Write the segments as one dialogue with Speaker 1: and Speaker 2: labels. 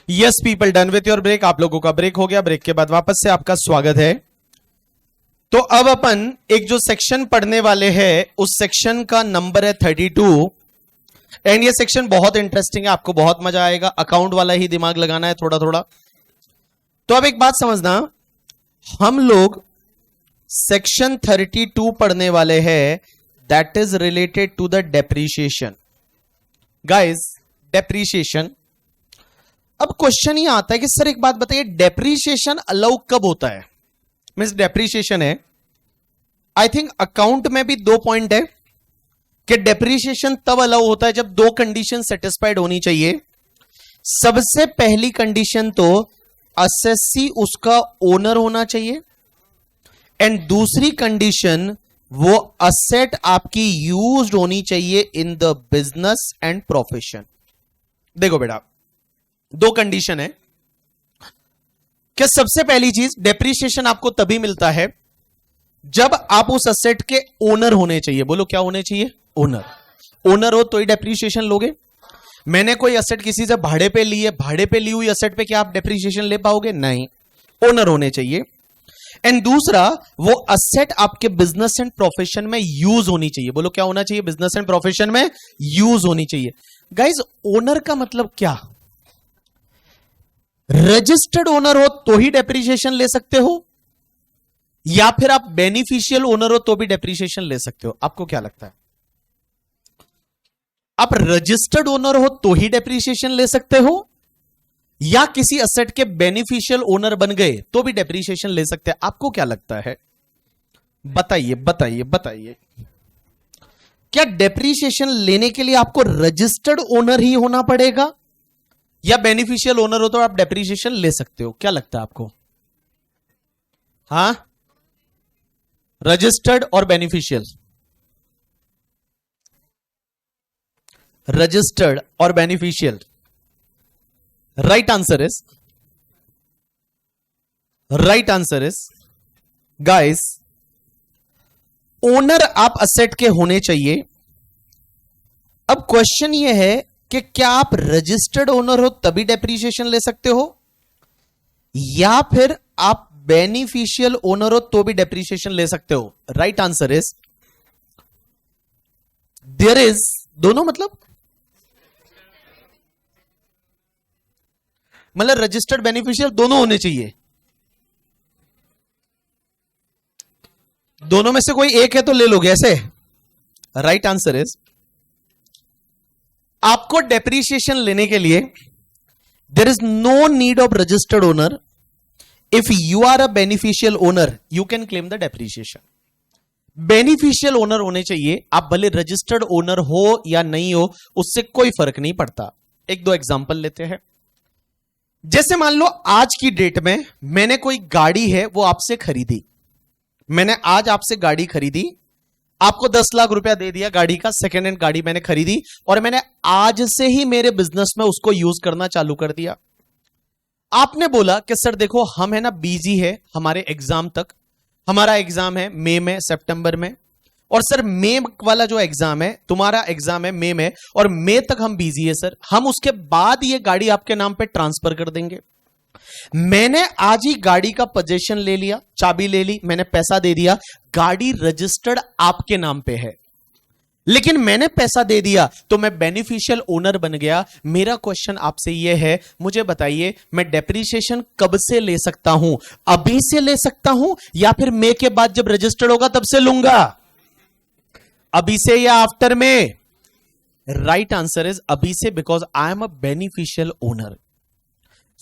Speaker 1: Yes people, done with your break. आप लोगों का ब्रेक हो गया। ब्रेक के बाद वापस से आपका स्वागत है। तो अब अपन एक जो सेक्शन पढ़ने वाले हैं उस सेक्शन का नंबर है 32 एंड ये सेक्शन बहुत इंटरेस्टिंग है, आपको बहुत मजा आएगा। अकाउंट वाला ही दिमाग लगाना है थोड़ा थोड़ा। तो अब एक बात समझना, हम लोग सेक्शन 32 पढ़ने वाले हैं, that is related to the depreciation. Guys, depreciation. अब क्वेश्चन ये आता है कि सर एक बात बताइए, डेप्रीशिएशन अलाउ कब होता है? मींस डेप्रीशिएशन है, आई थिंक अकाउंट में भी 2 पॉइंट है कि डेप्रीशिएशन तब अलाउ होता है जब 2 कंडीशन सेटिस्फाइड होनी चाहिए। सबसे पहली कंडीशन तो असेसी उसका ओनर होना चाहिए एंड दूसरी कंडीशन वो असेट आपकी यूज्ड होनी चाहिए in the business and profession. देखो बेटा, 2 कंडीशन है कि सबसे पहली चीज, डेप्रीशिएशन आपको तभी मिलता है जब आप उस असेट के ओनर होने चाहिए। बोलो क्या होने चाहिए? ओनर। ओनर हो तो ही डेप्रीशिएशन लोगे। मैंने कोई असेट किसी से भाड़े पे ली है, भाड़े पे ली हुई असेट पे क्या आप डेप्रीशिएशन ले पाओगे? नहीं, ओनर होने चाहिए। एंड दूसरा, वो असेट आपके बिजनेस एंड प्रोफेशन में यूज होनी चाहिए। बोलो क्या होना चाहिए? बिजनेस एंड प्रोफेशन में यूज होनी चाहिए। गाइज, ओनर का मतलब क्या? रजिस्टर्ड ओनर हो तो ही डेप्रीशिएशन ले सकते हो, या फिर आप बेनिफिशियल ओनर हो तो भी डेप्रीशिएशन ले सकते हो? आपको क्या लगता है? आप रजिस्टर्ड ओनर हो तो ही डेप्रीशिएशन ले सकते हो, या किसी असेट के बेनिफिशियल ओनर बन गए तो भी डेप्रीशिएशन ले सकते हैं? आपको क्या लगता है? बताइए बताइए बताइए। क्या डेप्रीशिएशन लेने के लिए आपको रजिस्टर्ड ओनर ही होना पड़ेगा, या बेनिफिशियल ओनर हो तो आप डेप्रीशिएशन ले सकते हो? क्या लगता है आपको? हां, रजिस्टर्ड और बेनिफिशियल, रजिस्टर्ड और beneficial. Right answer is guys, owner आप असेट के होने चाहिए। अब क्वेश्चन यह है कि क्या आप रजिस्टर्ड ओनर हो तभी डेप्रीशिएशन ले सकते हो, या फिर आप बेनिफिशियल ओनर हो तो भी डेप्रीशिएशन ले सकते हो? Right answer is there is दोनों। मतलब रजिस्टर्ड बेनिफिशियल दोनों होने चाहिए। दोनों में से कोई एक है तो ले लोगे ऐसे? राइट आंसर इज, आपको डेप्रीशिएशन लेने के लिए there is no need of registered owner. If you are a beneficial owner you can claim the depreciation. Beneficial owner होने चाहिए, आप भले रजिस्टर्ड ओनर हो या नहीं हो, उससे कोई फर्क नहीं पड़ता। 1-2 एग्जांपल लेते हैं। जैसे मान लो आज की डेट में मैंने कोई गाड़ी है वो आपसे खरीदी, मैंने आज आपसे गाड़ी खरीदी, आपको 10 लाख रुपया दे दिया गाड़ी का, सेकेंड हैंड गाड़ी मैंने खरीदी और मैंने आज से ही मेरे बिजनेस में उसको यूज करना चालू कर दिया। आपने बोला कि सर देखो हम है ना बिजी है, हमारे एग्जाम तक, हमारा एग्जाम है मई में, सितंबर में, और सर मई वाला जो एग्जाम है, तुम्हारा एग्जाम है मई में और मई तक हम बिजी है सर, हम उसके बाद ये गाड़ी आपके नाम पे ट्रांसफर कर देंगे। मैंने आज ही गाड़ी का पोजीशन ले लिया, चाबी ले ली, मैंने पैसा दे दिया, गाड़ी रजिस्टर्ड आपके नाम पे है, लेकिन मैंने पैसा दे दिया तो मैं बेनिफिशियल ओनर बन गया। मेरा क्वेश्चन आपसे यह है, मुझे बताइए मैं डेप्रीशिएशन कब से ले सकता हूं? अभी से ले सकता हूं या फिर मई के बाद जब रजिस्टर्ड होगा तब से लूंगा? अभी से या आफ्टर में? राइट आंसर इज अभी से, because I am a beneficial owner.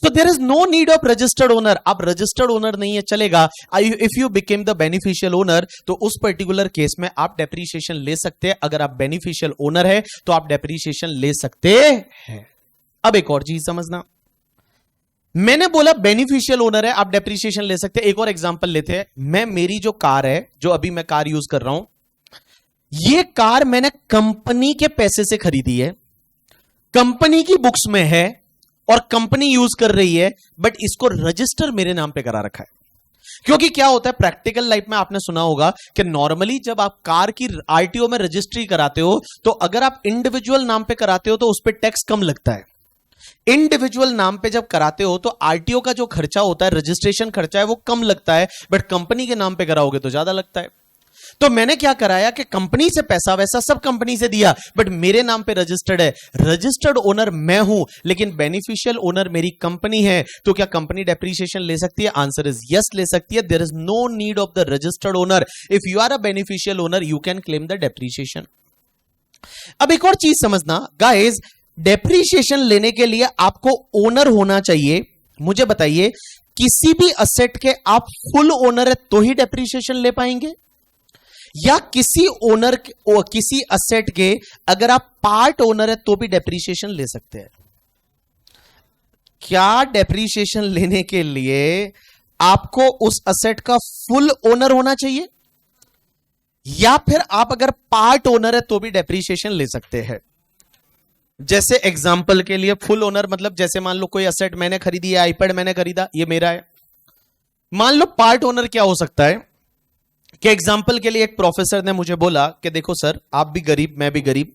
Speaker 1: So there is no need of registered owner. आप रजिस्टर्ड ओनर नहीं है चलेगा, if you became the beneficial owner तो उस पर्टिकुलर केस में आप डेप्रीशिएशन ले सकते हैं। अगर आप बेनिफिशियल ओनर है तो आप डेप्रीशिएशन ले सकते हैं। अब एक और चीज समझना, मैंने बोला बेनिफिशियल ओनर है आप डेप्रीशिएशन ले सकते हैं। एक और एग्जांपल लेते हैं। मेरी जो कार है, जो अभी मैं कार यूज कर रहा हूं, ये कार मैंने कंपनी के पैसे से खरीदी है, कंपनी की बुक्स में है और कंपनी यूज कर रही है, बट इसको रजिस्टर मेरे नाम पे करा रखा है। क्योंकि क्या होता है प्रैक्टिकल लाइफ में, आपने सुना होगा कि नॉर्मली जब आप कार की आरटीओ में रजिस्ट्री कराते हो तो अगर आप इंडिविजुअल नाम पे कराते हो तो उस पर टैक्स कम लगता है, इंडिविजुअल नाम पे जब कराते हो तो आरटीओ का जो खर्चा होता है, रजिस्ट्रेशन खर्चा है, वो कम लगता है, बट कंपनी के नाम पे कराओगे तो ज्यादा लगता है। तो मैंने क्या कराया कि कंपनी से पैसा वैसा सब कंपनी से दिया, बट मेरे नाम पे रजिस्टर्ड है, रजिस्टर्ड ओनर मैं हूं, लेकिन बेनिफिशियल ओनर मेरी कंपनी है। तो क्या कंपनी डेप्रीशिएशन ले सकती है? आंसर इज यस, ले सकती है। There is no need of the registered owner. If you are a beneficial owner you can claim the depreciation. अब एक और चीज समझना गाइस, डेप्रीशिएशन लेने के लिए आपको ओनर होना चाहिए। मुझे बताइए, किसी भी असेट के आप फुल ओनर है तो ही डेप्रीशिएशन ले पाएंगे, या किसी असेट के अगर आप पार्ट ओनर है तो भी डेप्रीशिएशन ले सकते हैं? क्या डेप्रीशिएशन लेने के लिए आपको उस असेट का फुल ओनर होना चाहिए, या फिर आप अगर पार्ट ओनर है तो भी डेप्रीशिएशन ले सकते हैं? जैसे एग्जांपल के लिए फुल ओनर मतलब जैसे मान लो कोई असेट मैंने खरीदी है, आईपैड मैंने खरीदा, ये मेरा है। मान लो पार्ट ओनर क्या हो सकता है कि एग्जांपल के लिए एक प्रोफेसर ने मुझे बोला कि देखो सर, आप भी गरीब मैं भी गरीब,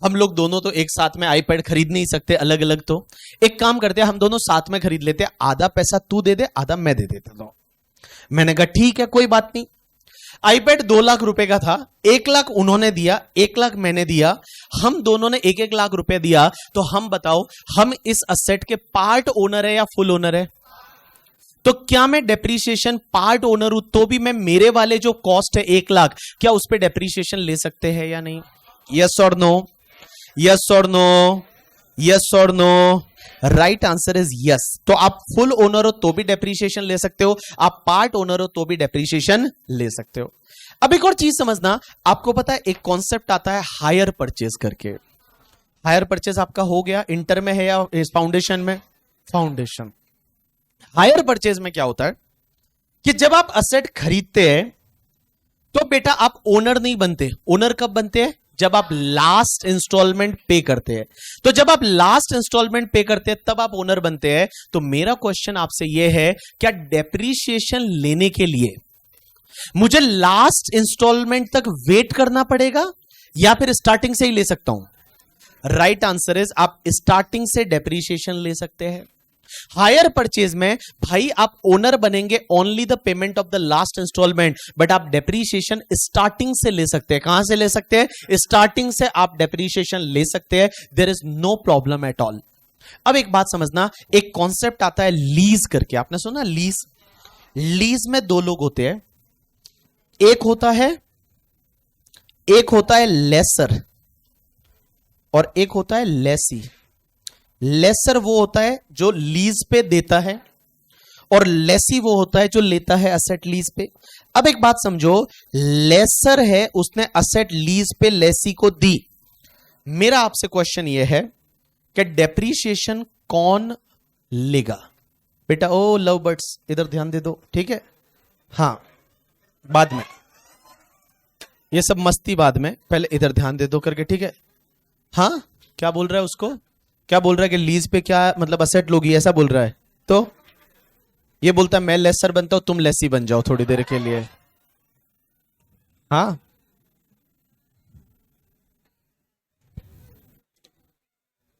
Speaker 1: हम लोग दोनों तो एक साथ में आईपैड खरीद नहीं सकते, अलग अलग। तो एक काम करते हैं, हम दोनों साथ में खरीद लेते हैं, आधा पैसा तू दे दे आधा मैं दे देता हूं। मैंने कहा ठीक है कोई बात नहीं। आईपैड 2 लाख रुपए का था, 1 लाख उन्होंने दिया, 1 लाख मैंने दिया, हम दोनों ने 1-1 लाख रुपए दिया। तो हम बताओ, हम इस असेट के पार्ट ओनर है या फुल ओनर है? तो क्या मैं डेप्रीशिएशन पार्ट ओनर हूं तो भी मैं मेरे वाले जो कॉस्ट है 1 लाख, क्या उस पर डेप्रीशिएशन ले सकते हैं या नहीं? यस और नो, यस और नो, यस और no. Right answer is yes. तो आप फुल ओनर हो तो भी डेप्रीशिएशन ले सकते हो, आप पार्ट ओनर हो तो भी डेप्रीशिएशन ले सकते हो। अब एक और चीज समझना, आपको पता है एक कॉन्सेप्ट आता है हायर परचेज करके। हायर परचेज आपका हो गया, इंटर में है या फाउंडेशन में? फाउंडेशन। हायर परचेज में क्या होता है कि जब आप असेट खरीदते हैं तो बेटा आप ओनर नहीं बनते। ओनर कब बनते हैं? जब आप लास्ट इंस्टॉलमेंट पे करते हैं। तो जब आप लास्ट इंस्टॉलमेंट पे करते हैं तब आप ओनर बनते हैं। तो मेरा क्वेश्चन आपसे यह है, क्या डेप्रीशिएशन लेने के लिए मुझे लास्ट इंस्टॉलमेंट तक वेट करना पड़ेगा या फिर स्टार्टिंग से ही ले सकता हूं? राइट आंसर इज आप स्टार्टिंग से डेप्रीशिएशन ले सकते हैं। हायर परचेज में भाई आप ओनर बनेंगे only the payment of the last installment, but आप डेप्रीशिएशन स्टार्टिंग से ले सकते हैं। कहां से ले सकते हैं? स्टार्टिंग से आप डेप्रीशिएशन ले सकते हैं। There is no problem at all. अब एक बात समझना, एक कॉन्सेप्ट आता है लीज करके, आपने सुना लीज? लीज में 2 लोग होते हैं, एक होता है लेसर और एक होता है लेसी। लेसर वो होता है जो लीज पे देता है और लेसी वो होता है जो लेता है असेट लीज पे। अब एक बात समझो, लेसर है उसने असेट लीज पे लेसी को दी। मेरा आपसे क्वेश्चन ये है कि डेप्रीशिएशन कौन लेगा? बेटा ओ लव बर्ड्स इधर ध्यान दे दो, ठीक है? हां बाद में, ये सब मस्ती बाद में, पहले इधर ध्यान दे दो करके, ठीक है? हाँ क्या बोल रहा है उसको? क्या बोल रहा है कि लीज पे क्या मतलब असेट लोगी, ऐसा बोल रहा है? तो ये बोलता है मैं लेसर बनता हूं तुम लेसी बन जाओ थोड़ी देर के लिए। हाँ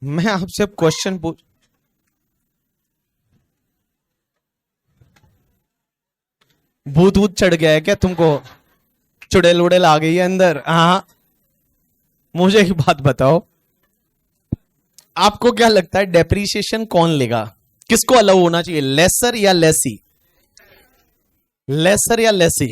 Speaker 1: मैं आपसे क्वेश्चन पूछ, भूत भूत चढ़ गया है क्या तुमको? चुड़ैल उड़ेल आ गई है अंदर? हाँ मुझे एक बात बताओ, आपको क्या लगता है डेप्रीशिएशन कौन लेगा? किसको अलाउ होना चाहिए, लेसर या लेसी? लेसर या लेसी?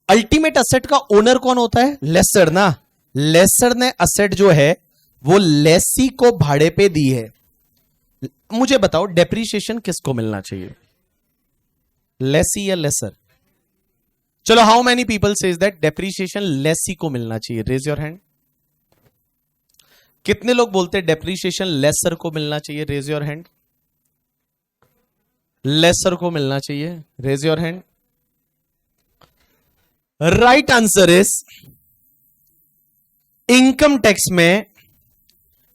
Speaker 1: अल्टीमेट असेट का ओनर कौन होता है? लेसर ना। लेसर ने असेट जो है वो लेसी को भाड़े पे दी है। मुझे बताओ डेप्रीशिएशन किसको मिलना चाहिए, लेसी या लेसर? चलो how many people says that depreciation lessee को मिलना चाहिए? Raise your hand. कितने लोग बोलते हैं डेप्रीशिएशन लेसर को मिलना चाहिए? Raise your hand. लेसर को मिलना चाहिए? Raise your hand. Right answer is income tax में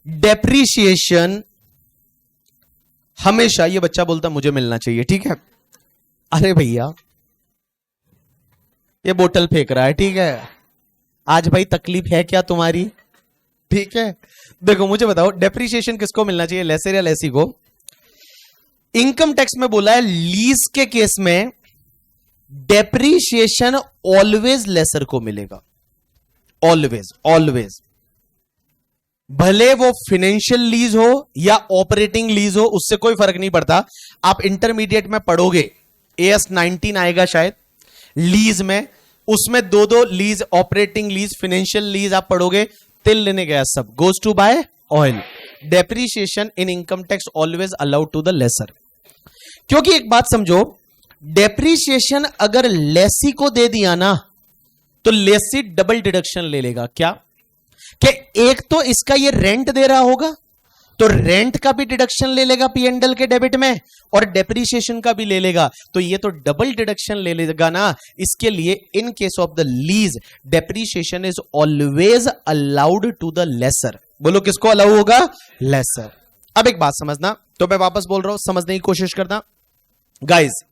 Speaker 1: डेप्रीशिएशन हमेशा, ये बच्चा बोलता मुझे मिलना चाहिए, ठीक है? अरे भैया ये बोतल फेंक रहा है, ठीक है? आज भाई तकलीफ है क्या तुम्हारी? ठीक है, देखो मुझे बताओ, डेप्रीशिएशन किसको मिलना चाहिए, लेसर या लेसी को? इनकम टैक्स में बोला है लीज के केस में डेप्रीशिएशन ऑलवेज लेसर को मिलेगा, ऑलवेज ऑलवेज। भले वो फाइनेंशियल लीज हो या ऑपरेटिंग लीज हो, उससे कोई फर्क नहीं पड़ता। आप इंटरमीडिएट में पढ़ोगे, AS 19 आएगा शायद लीज में, उसमें दो दो lease, operating lease, financial lease आप पढ़ोगे। तिल लेने गया सब goes to buy oil. Depreciation in income tax always allowed to the lessor. क्योंकि एक बात समझो, डेप्रीशिएशन अगर लेसी को दे दिया ना तो लेसी डबल डिडक्शन ले लेगा। क्या कि एक तो इसका ये रेंट दे रहा होगा तो रेंट का भी डिडक्शन ले लेगा P&L के डेबिट में, और डेप्रीशिएशन का भी ले लेगा, तो ये तो डबल डिडक्शन ले लेगा ना। इसके लिए in case of the lease depreciation is always allowed to the lessor. बोलो किसको अलाउ होगा? लेसर। अब एक बात समझना, तो मैं वापस बोल रहा हूं, समझने की कोशिश करना गाइस।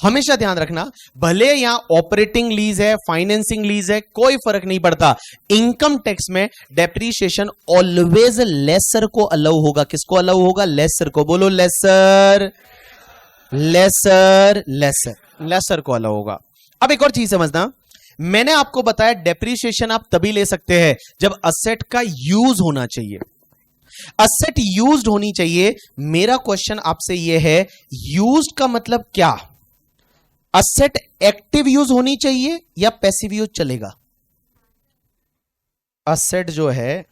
Speaker 1: हमेशा ध्यान रखना, भले यहां ऑपरेटिंग लीज है, फाइनेंसिंग लीज है, कोई फर्क नहीं पड़ता। इनकम टैक्स में डेप्रीशिएशन ऑलवेज लेसर को अलाउ होगा। किसको अलाउ होगा? लेसर को। बोलो लेसर, लेसर, लेसर, लेसर को अलाउ होगा। अब एक और चीज समझना, मैंने आपको बताया डेप्रीशिएशन आप तभी ले सकते हैं जब असेट का यूज होना चाहिए, असेट यूज्ड होनी चाहिए। मेरा क्वेश्चन आपसे यह है, यूज्ड का मतलब क्या? असेट एक्टिव यूज होनी चाहिए या पैसिव यूज चलेगा? असेट जो है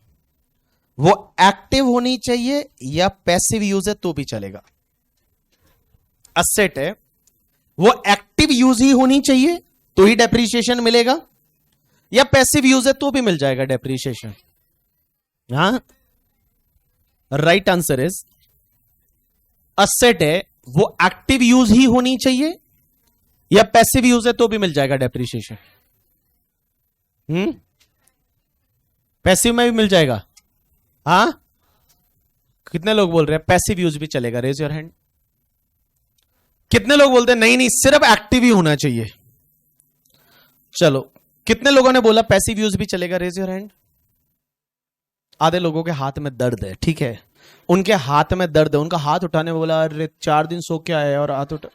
Speaker 1: वो एक्टिव होनी चाहिए या पैसिव यूज है तो भी चलेगा? असेट है वो एक्टिव यूज ही होनी चाहिए तो ही डेप्रीशिएशन मिलेगा, या पैसिव यूज है तो भी मिल जाएगा डेप्रीशिएशन? हाँ, राइट आंसर इज असेट है वो एक्टिव यूज ही होनी चाहिए या पैसिव यूज है तो भी मिल जाएगा डेप्रीशिएशन? पैसिव में भी मिल जाएगा? हाँ, कितने लोग बोल रहे हैं पैसिव यूज भी चलेगा? Raise your hand. कितने लोग बोलते हैं नहीं नहीं सिर्फ एक्टिव ही होना चाहिए? चलो, कितने लोगों ने बोला पैसिव यूज भी चलेगा? Raise your hand. आधे लोगों के हाथ में दर्द है, ठीक है, उनके हाथ में दर्द है, उनका हाथ उठाने में बोला अरे 4 दिन सो के आए और हाथ उठा।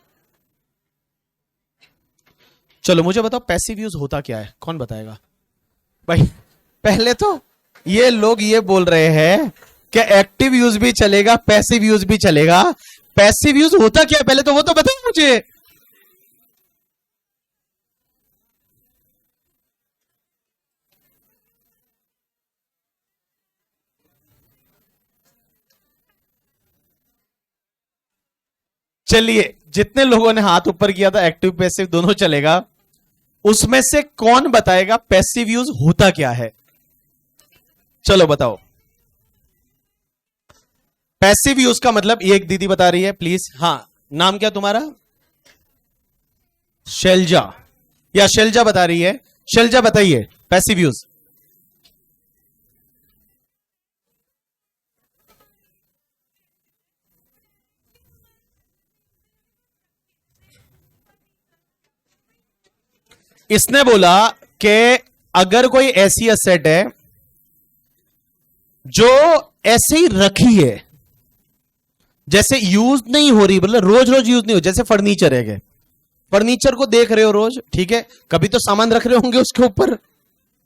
Speaker 1: चलो मुझे बताओ पैसिव यूज होता क्या है, कौन बताएगा भाई? पहले तो ये लोग ये बोल रहे हैं कि एक्टिव यूज भी चलेगा, पैसिव यूज भी चलेगा। पैसिव यूज होता क्या है पहले तो वो तो बताओ मुझे। चलिए, जितने लोगों ने हाथ ऊपर किया था एक्टिव पैसिव दोनों चलेगा, उसमें से कौन बताएगा पैसिव यूज होता क्या है? चलो बताओ। पैसिव यूज का मतलब, ये एक दीदी बता रही है प्लीज। हाँ, नाम क्या तुम्हारा? शैलजा, या शैलजा बता रही है। शैलजा बताइए पैसिव यूज। इसने बोला कि अगर कोई ऐसी असेट है जो ऐसे ही रखी है, जैसे यूज नहीं हो रही, मतलब रोज रोज यूज नहीं हो, जैसे फर्नीचर है, फर्नीचर को देख रहे हो रोज, ठीक है, कभी तो सामान रख रहे होंगे उसके ऊपर,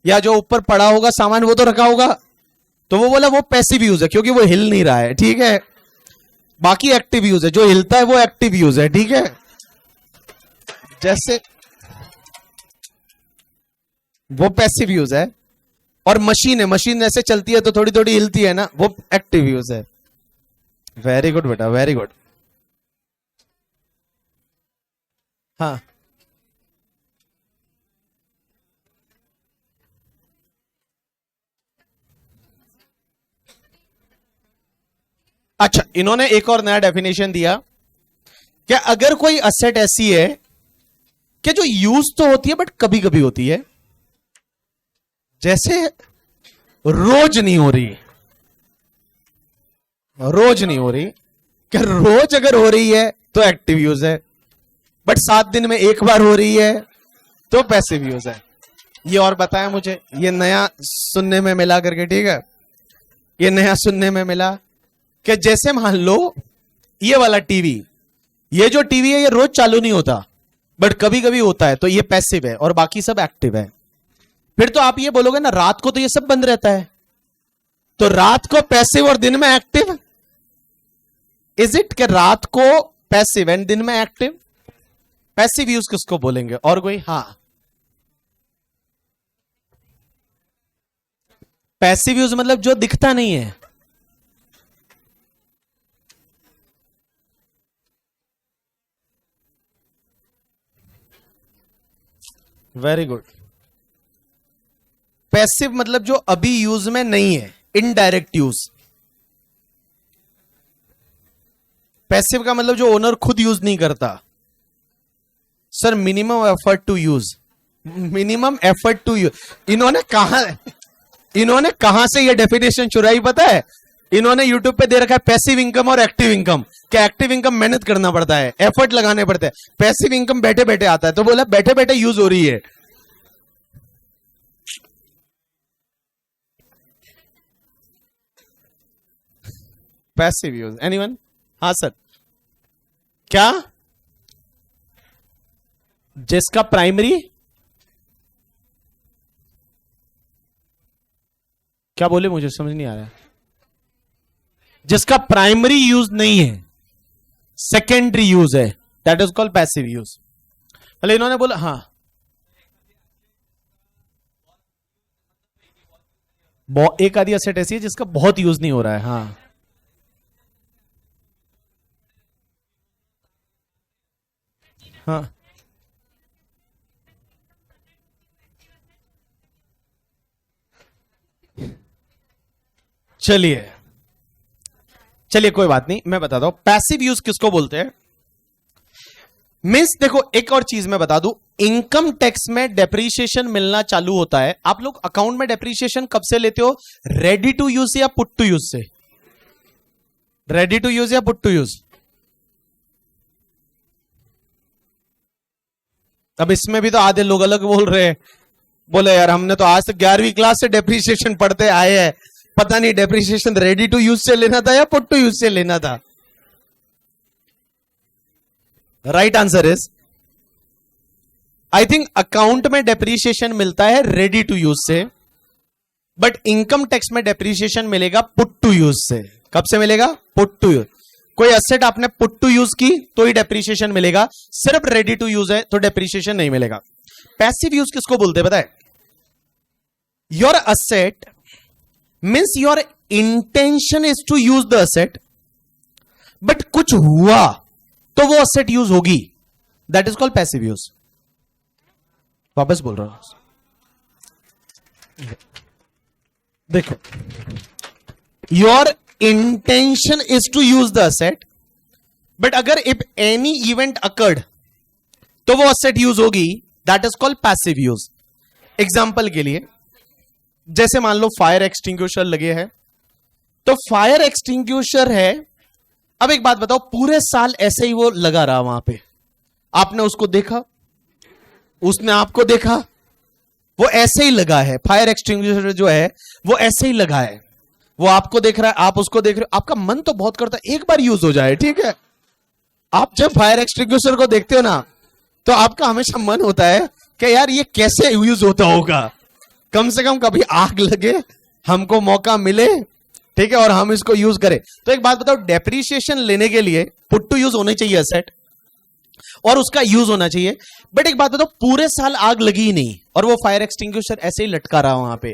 Speaker 1: या जो ऊपर पड़ा होगा सामान वो तो रखा होगा, तो वो बोला वो पैसिव यूज है क्योंकि वो हिल नहीं रहा है, ठीक है। बाकी एक्टिव यूज है, जो हिलता है वो एक्टिव यूज है, ठीक है। जैसे वो पैसिव यूज है, और मशीन है, मशीन ऐसे चलती है तो थोड़ी थोड़ी हिलती है ना, वो एक्टिव यूज है। वेरी गुड बेटा, वेरी गुड। हाँ, अच्छा, इन्होंने एक और नया डेफिनेशन दिया कि अगर कोई असेट ऐसी है कि जो यूज तो होती है बट कभी कभी होती है, जैसे रोज नहीं हो रही, रोज नहीं हो रही, कि रोज अगर हो रही है तो एक्टिव यूज है, बट 7 दिन में एक बार हो रही है तो पैसिव यूज है। ये और बताया मुझे, ये नया सुनने में मिला करके, ठीक है। ये नया सुनने में मिला कि जैसे मान लो ये वाला टीवी, ये जो टीवी है ये रोज चालू नहीं होता, बट कभी कभी होता है, तो ये पैसिव है और बाकी सब एक्टिव है। फिर तो आप ये बोलोगे ना रात को तो ये सब बंद रहता है, तो रात को पैसिव और दिन में एक्टिव। इज इट कि रात को पैसिव एंड दिन में एक्टिव? पैसिव यूज किसको बोलेंगे? और कोई? हाँ, पैसिव यूज मतलब जो दिखता नहीं है। Very good. पैसिव मतलब जो अभी यूज में नहीं है, इनडायरेक्ट यूज। पैसिव का मतलब जो ओनर खुद यूज नहीं करता। Sir minimum effort to use, minimum effort to use, इन्होंने कहां से ये डेफिनेशन चुराई पता है? इन्होंने यूट्यूब पे दे रखा है पैसिव इनकम और एक्टिव इनकम। क्या एक्टिव इनकम मेहनत करना पड़ता है, एफर्ट लगाने पड़ते हैं, पैसिव इनकम बैठे बैठे आता है, तो बोला बैठे बैठे यूज हो रही है। Passive use, anyone? हाँ सर। क्या? जिसका प्राइमरी, क्या बोले मुझे समझ नहीं आ रहा। जिसका प्राइमरी यूज नहीं है, सेकेंडरी यूज है, that is called passive use. पहले इन्होंने बोला हाँ, एक आधी एसेट ऐसी है जिसका बहुत यूज नहीं हो रहा है। हाँ, हाँ, चलिए चलिए कोई बात नहीं, मैं बताता हूं पैसिव यूज किसको बोलते हैं। मीन्स देखो, एक और चीज मैं बता दूं, इनकम टैक्स में डेप्रीशिएशन मिलना चालू होता है। आप लोग अकाउंट में डेप्रीशिएशन कब से लेते हो? रेडी टू यूज से या पुट टू यूज से? रेडी टू यूज या पुट टू यूज? अब इसमें भी तो आधे लोग अलग बोल रहे हैं, बोले यार हमने तो आज तक 11वीं क्लास से डेप्रीशिएशन पढ़ते आए हैं, पता नहीं डेप्रीशिएशन रेडी टू यूज से लेना था या पुट टू यूज से लेना था। Right answer is, I think account में डेप्रीशिएशन मिलता है रेडी टू यूज से, बट इनकम टैक्स में डेप्रीशिएशन मिलेगा पुट टू यूज से। कब से मिलेगा? Put to use. कोई एसेट आपने पुट टू यूज की तो ही डेप्रीशिएशन मिलेगा, सिर्फ रेडी टू यूज है तो डेप्रीशिएशन नहीं मिलेगा। पैसिव यूज किसको बोलते हैं पता है? Your asset means your intention is to use the asset, but कुछ हुआ तो वो असेट यूज होगी, that is called passive use. वापस बोल रहा हूं, देखो, your intention is to use the asset, but अगर इफ एनी इवेंट अकर्ड तो वो असेट यूज होगी, that is called passive use. Example के लिए, जैसे मान लो फायर एक्सटिंग्विशर लगे हैं, तो फायर एक्सटिंग्विशर है। अब एक बात बताओ, पूरे साल ऐसे ही वो लगा रहा वहां पे, आपने उसको देखा, उसने आपको देखा, वो ऐसे ही लगा है। फायर एक्सटिंग्विशर जो है वो ऐसे ही लगा है, वो आपको देख रहा है, आप उसको देख रहे हो। आपका मन तो बहुत करता है एक बार यूज हो जाए, ठीक है। आप जब फायर एक्सटिंग्विशर को देखते हो ना, तो आपका हमेशा मन होता है कि यार ये कैसे यूज होता होगा, कम से कम कभी आग लगे, हमको मौका मिले, ठीक है, और हम इसको यूज करें। तो एक बात बताओ, डेप्रीशिएशन लेने के लिए पुट टू यूज होने चाहिए असेट, और उसका यूज होना चाहिए। बट एक बात बताओ, पूरे साल आग लगी ही नहीं और वो फायर एक्सटिंग्विशर ऐसे ही लटका रहा वहां पे।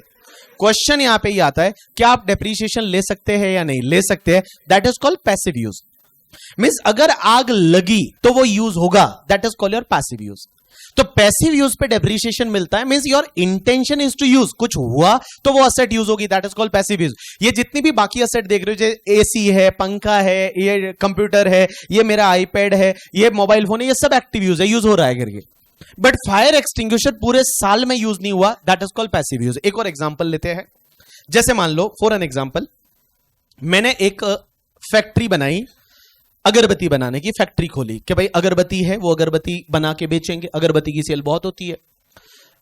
Speaker 1: क्वेश्चन यहां पे ये आता है, क्या आप डेप्रीशिएशन ले सकते हैं या नहीं ले सकते हैं? That is called passive use. Means अगर आग लगी तो वो यूज होगा, that is called your passive use. तो पैसिव यूज पे डेप्रीशिएशन मिलता है, means your intention is to use, कुछ हुआ तो वो असेट यूज होगी, that is called passive use. ये जितनी भी बाकी असेट देख रहे हो, जैसे एसी है, पंखा है, ये कंप्यूटर है, ये मेरा आईपैड है, ये मोबाइल फोन है, ये सब एक्टिव यूज है, यूज हो रहा है करके। बट फायर एक्सटिंग्विशर पूरे साल में यूज नहीं हुआ, that is called passive use. एक और एग्जांपल लेते हैं, जैसे मान लो फॉर एन एग्जांपल, मैंने एक फैक्ट्री बनाई, अगरबत्ती बनाने की फैक्ट्री खोली कि भाई अगरबत्ती है, वो अगरबत्ती बना के बेचेंगे, अगरबत्ती की सेल बहुत होती है,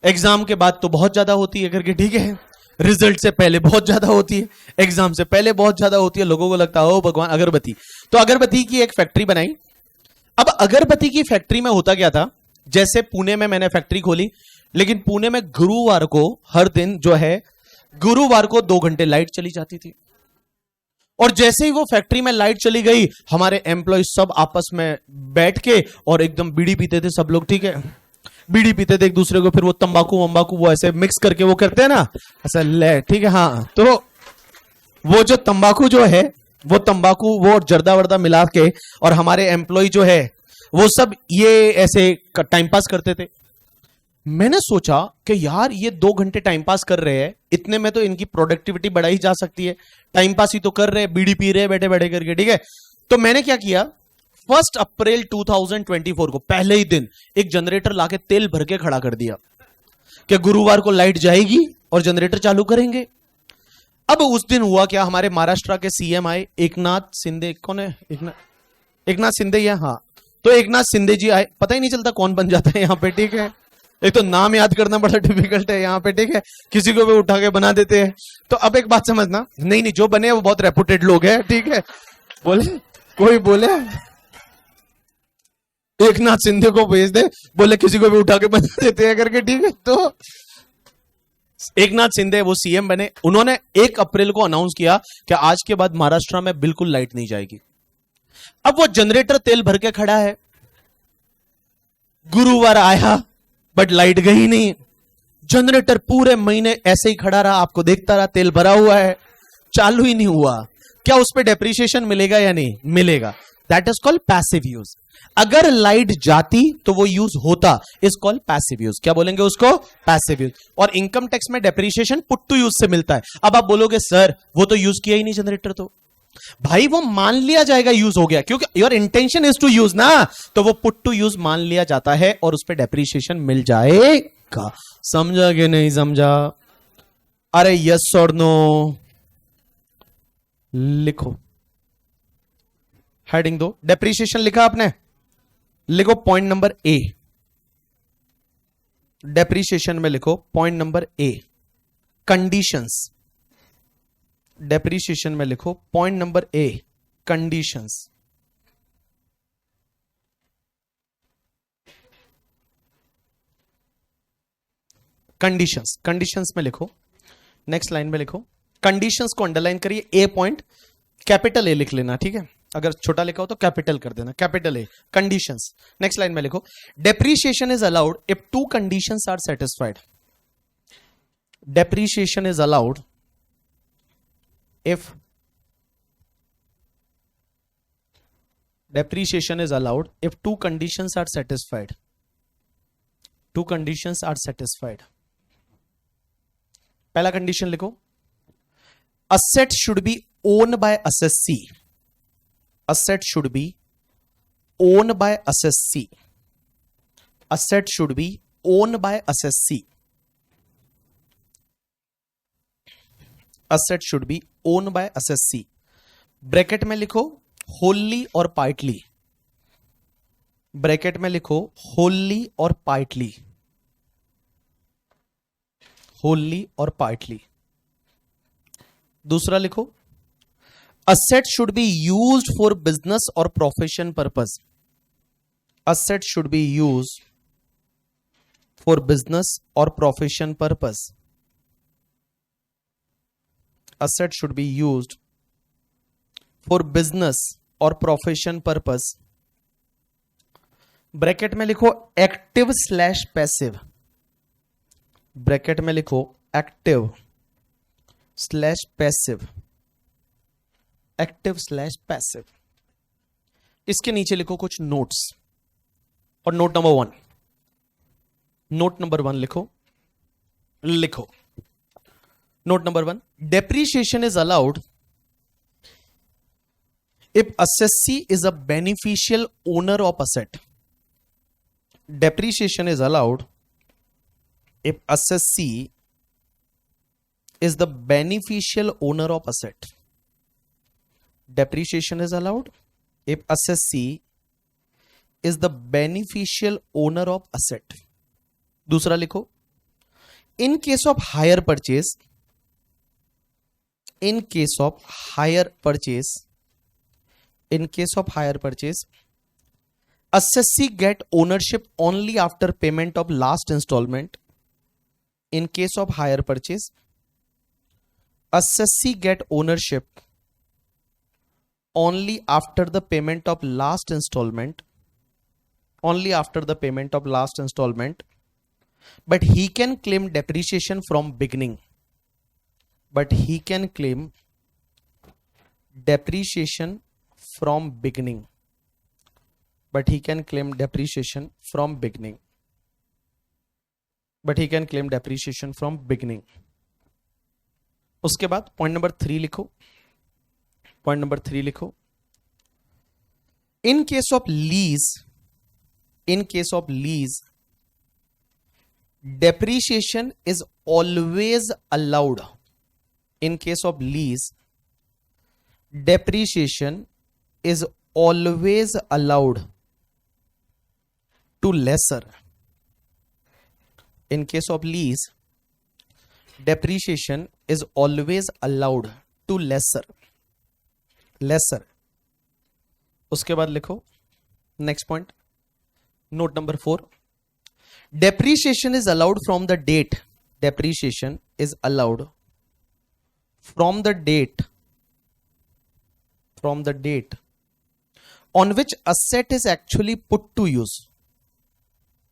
Speaker 1: एग्जाम के बाद तो बहुत ज्यादा होती है करके, ठीक है। रिजल्ट से पहले बहुत ज्यादा होती है, एग्जाम से पहले बहुत ज्यादा होती है। लोगों को लगता है ओ भगवान अगरबत्ती। तो अगरबत्ती की एक फैक्ट्री बनाई। अब अगरबत्ती की फैक्ट्री में होता क्या था, जैसे पुणे में मैंने फैक्ट्री खोली, लेकिन पुणे में गुरुवार को हर दिन जो है गुरुवार को 2 घंटे लाइट चली जाती थी। और जैसे ही वो फैक्ट्री में लाइट चली गई, हमारे एम्प्लॉय सब आपस में बैठ के और एकदम बीड़ी पीते थे सब लोग, ठीक है, बीड़ी पीते थे एक दूसरे को, फिर वो तंबाकू वंबाकू वो ऐसे मिक्स करके वो करते हैं ना, ऐसा ले, ठीक है, हाँ। तो वो जो तंबाकू जो है, वो तंबाकू वो जर्दा वर्दा मिला के, और हमारे एम्प्लॉय जो है वो सब ये ऐसे टाइम पास करते थे। मैंने सोचा कि यार ये 2 घंटे टाइम पास कर रहे हैं, इतने में तो इनकी प्रोडक्टिविटी बढ़ाई जा सकती है, टाइम पास ही तो कर रहे हैं, बीड़ी पी रहे हैं बैठे बैठे करके, ठीक है। तो मैंने क्या किया, 1 अप्रैल 2024 को पहले ही दिन एक जनरेटर लाके तेल भर के खड़ा कर दिया कि गुरुवार को लाइट जाएगी और जनरेटर चालू करेंगे। अब उस दिन हुआ क्या, हमारे महाराष्ट्र के सीएम आए, एकनाथ शिंदे, कौन है एकनाथ शिंदे, या हाँ, तो एकनाथ शिंदे जी आए, पता ही नहीं चलता कौन बन जाता है यहाँ पे, ठीक है। एक तो नाम याद करना बड़ा डिफिकल्ट है यहाँ पे, ठीक है, किसी को भी उठा के बना देते हैं। तो अब एक बात समझना, नहीं जो बने वो बहुत रेपुटेड लोग हैं, ठीक है। बोले कोई बोले एकनाथ शिंदे को भेज दे, बोले किसी को भी उठा के बना देते हैं करके, ठीक है। तो एकनाथ शिंदे वो सीएम बने, उन्होंने 1 अप्रैल को अनाउंस किया कि आज के बाद महाराष्ट्र में बिल्कुल लाइट नहीं जाएगी। अब वो जनरेटर तेल भर के खड़ा है, गुरुवार आया बट लाइट गई नहीं, जनरेटर पूरे महीने ऐसे ही खड़ा रहा, आपको देखता रहा, तेल भरा हुआ है, चालू ही नहीं हुआ। क्या उस पर डेप्रिसिएशन मिलेगा या नहीं मिलेगा? That is called passive use. अगर लाइट जाती तो वो यूज होता, इज कॉल्ड पैसिव यूज। क्या बोलेंगे उसको? Passive use. और इनकम टैक्स में डेप्रिसिएशन पुट टू यूज से मिलता है। अब आप बोलोगे सर वो तो यूज किया ही नहीं जनरेटर, तो भाई वो मान लिया जाएगा यूज हो गया, क्योंकि your intention is to use ना, तो वो पुट टू यूज मान लिया जाता है और उस पर डेप्रिसिएशन मिल जाएगा। समझा कि नहीं समझा? अरे यस और नो लिखो, हेडिंग दो, डेप्रिसिएशन लिखा आपने, लिखो पॉइंट नंबर ए, डेप्रिसिएशन में लिखो point number A, conditions. Depreciation में लिखो point number A, conditions. Conditions, conditions में लिखो, नेक्स्ट लाइन में लिखो, कंडीशंस को अंडरलाइन करिए, ए पॉइंट कैपिटल ए लिख लेना, ठीक है, अगर छोटा लिखा हो तो कैपिटल कर देना, capital A, conditions. Next line में लिखो, depreciation is allowed if 2 conditions are satisfied. Depreciation is allowed if depreciation is allowed if 2 conditions are satisfied. 2 conditions are satisfied. पहला कंडीशन लिखो, asset should be owned by assessee. Asset should be owned by assessee. Asset should be owned by assessee. Asset should be owned by assessee. Bracket में लिखो wholly और partly. Bracket में लिखो wholly और partly. wholly और partly. दूसरा लिखो, asset should be used for business or profession purpose. Asset should be used for business or profession purpose. Asset should be used for business or profession purpose. Bracket में लिखो active slash passive. Bracket में लिखो active slash passive, active slash passive. इसके नीचे लिखो कुछ notes, और note number 1, note number 1 लिखो, लिखो note number 1, depreciation is allowed if assessee is a beneficial owner of asset. Depreciation is allowed if assessee is the beneficial owner of asset. Depreciation is allowed if assessee is the beneficial owner of asset. दूसरा लिखो, in case of hire purchase, in case of hire purchase, in case of hire purchase, assessee get ownership only after payment of last installment. In case of hire purchase, assessee get ownership only after the payment of last installment, only after the payment of last installment, but he can claim depreciation from beginning, but he can claim depreciation from beginning, but he can claim depreciation from beginning, but he can claim depreciation from beginning. उसके बाद point number 3 लिखो, point number 3 लिखो. In case of lease, in case of lease, depreciation is always allowed. In case of lease, depreciation is always allowed to lesser. In case of lease, depreciation is always allowed to lesser. Lesser. उसके बाद लिखो next point, note number 4. Depreciation is allowed from the date. Depreciation is allowed from the date. From the date on which asset is actually put to use.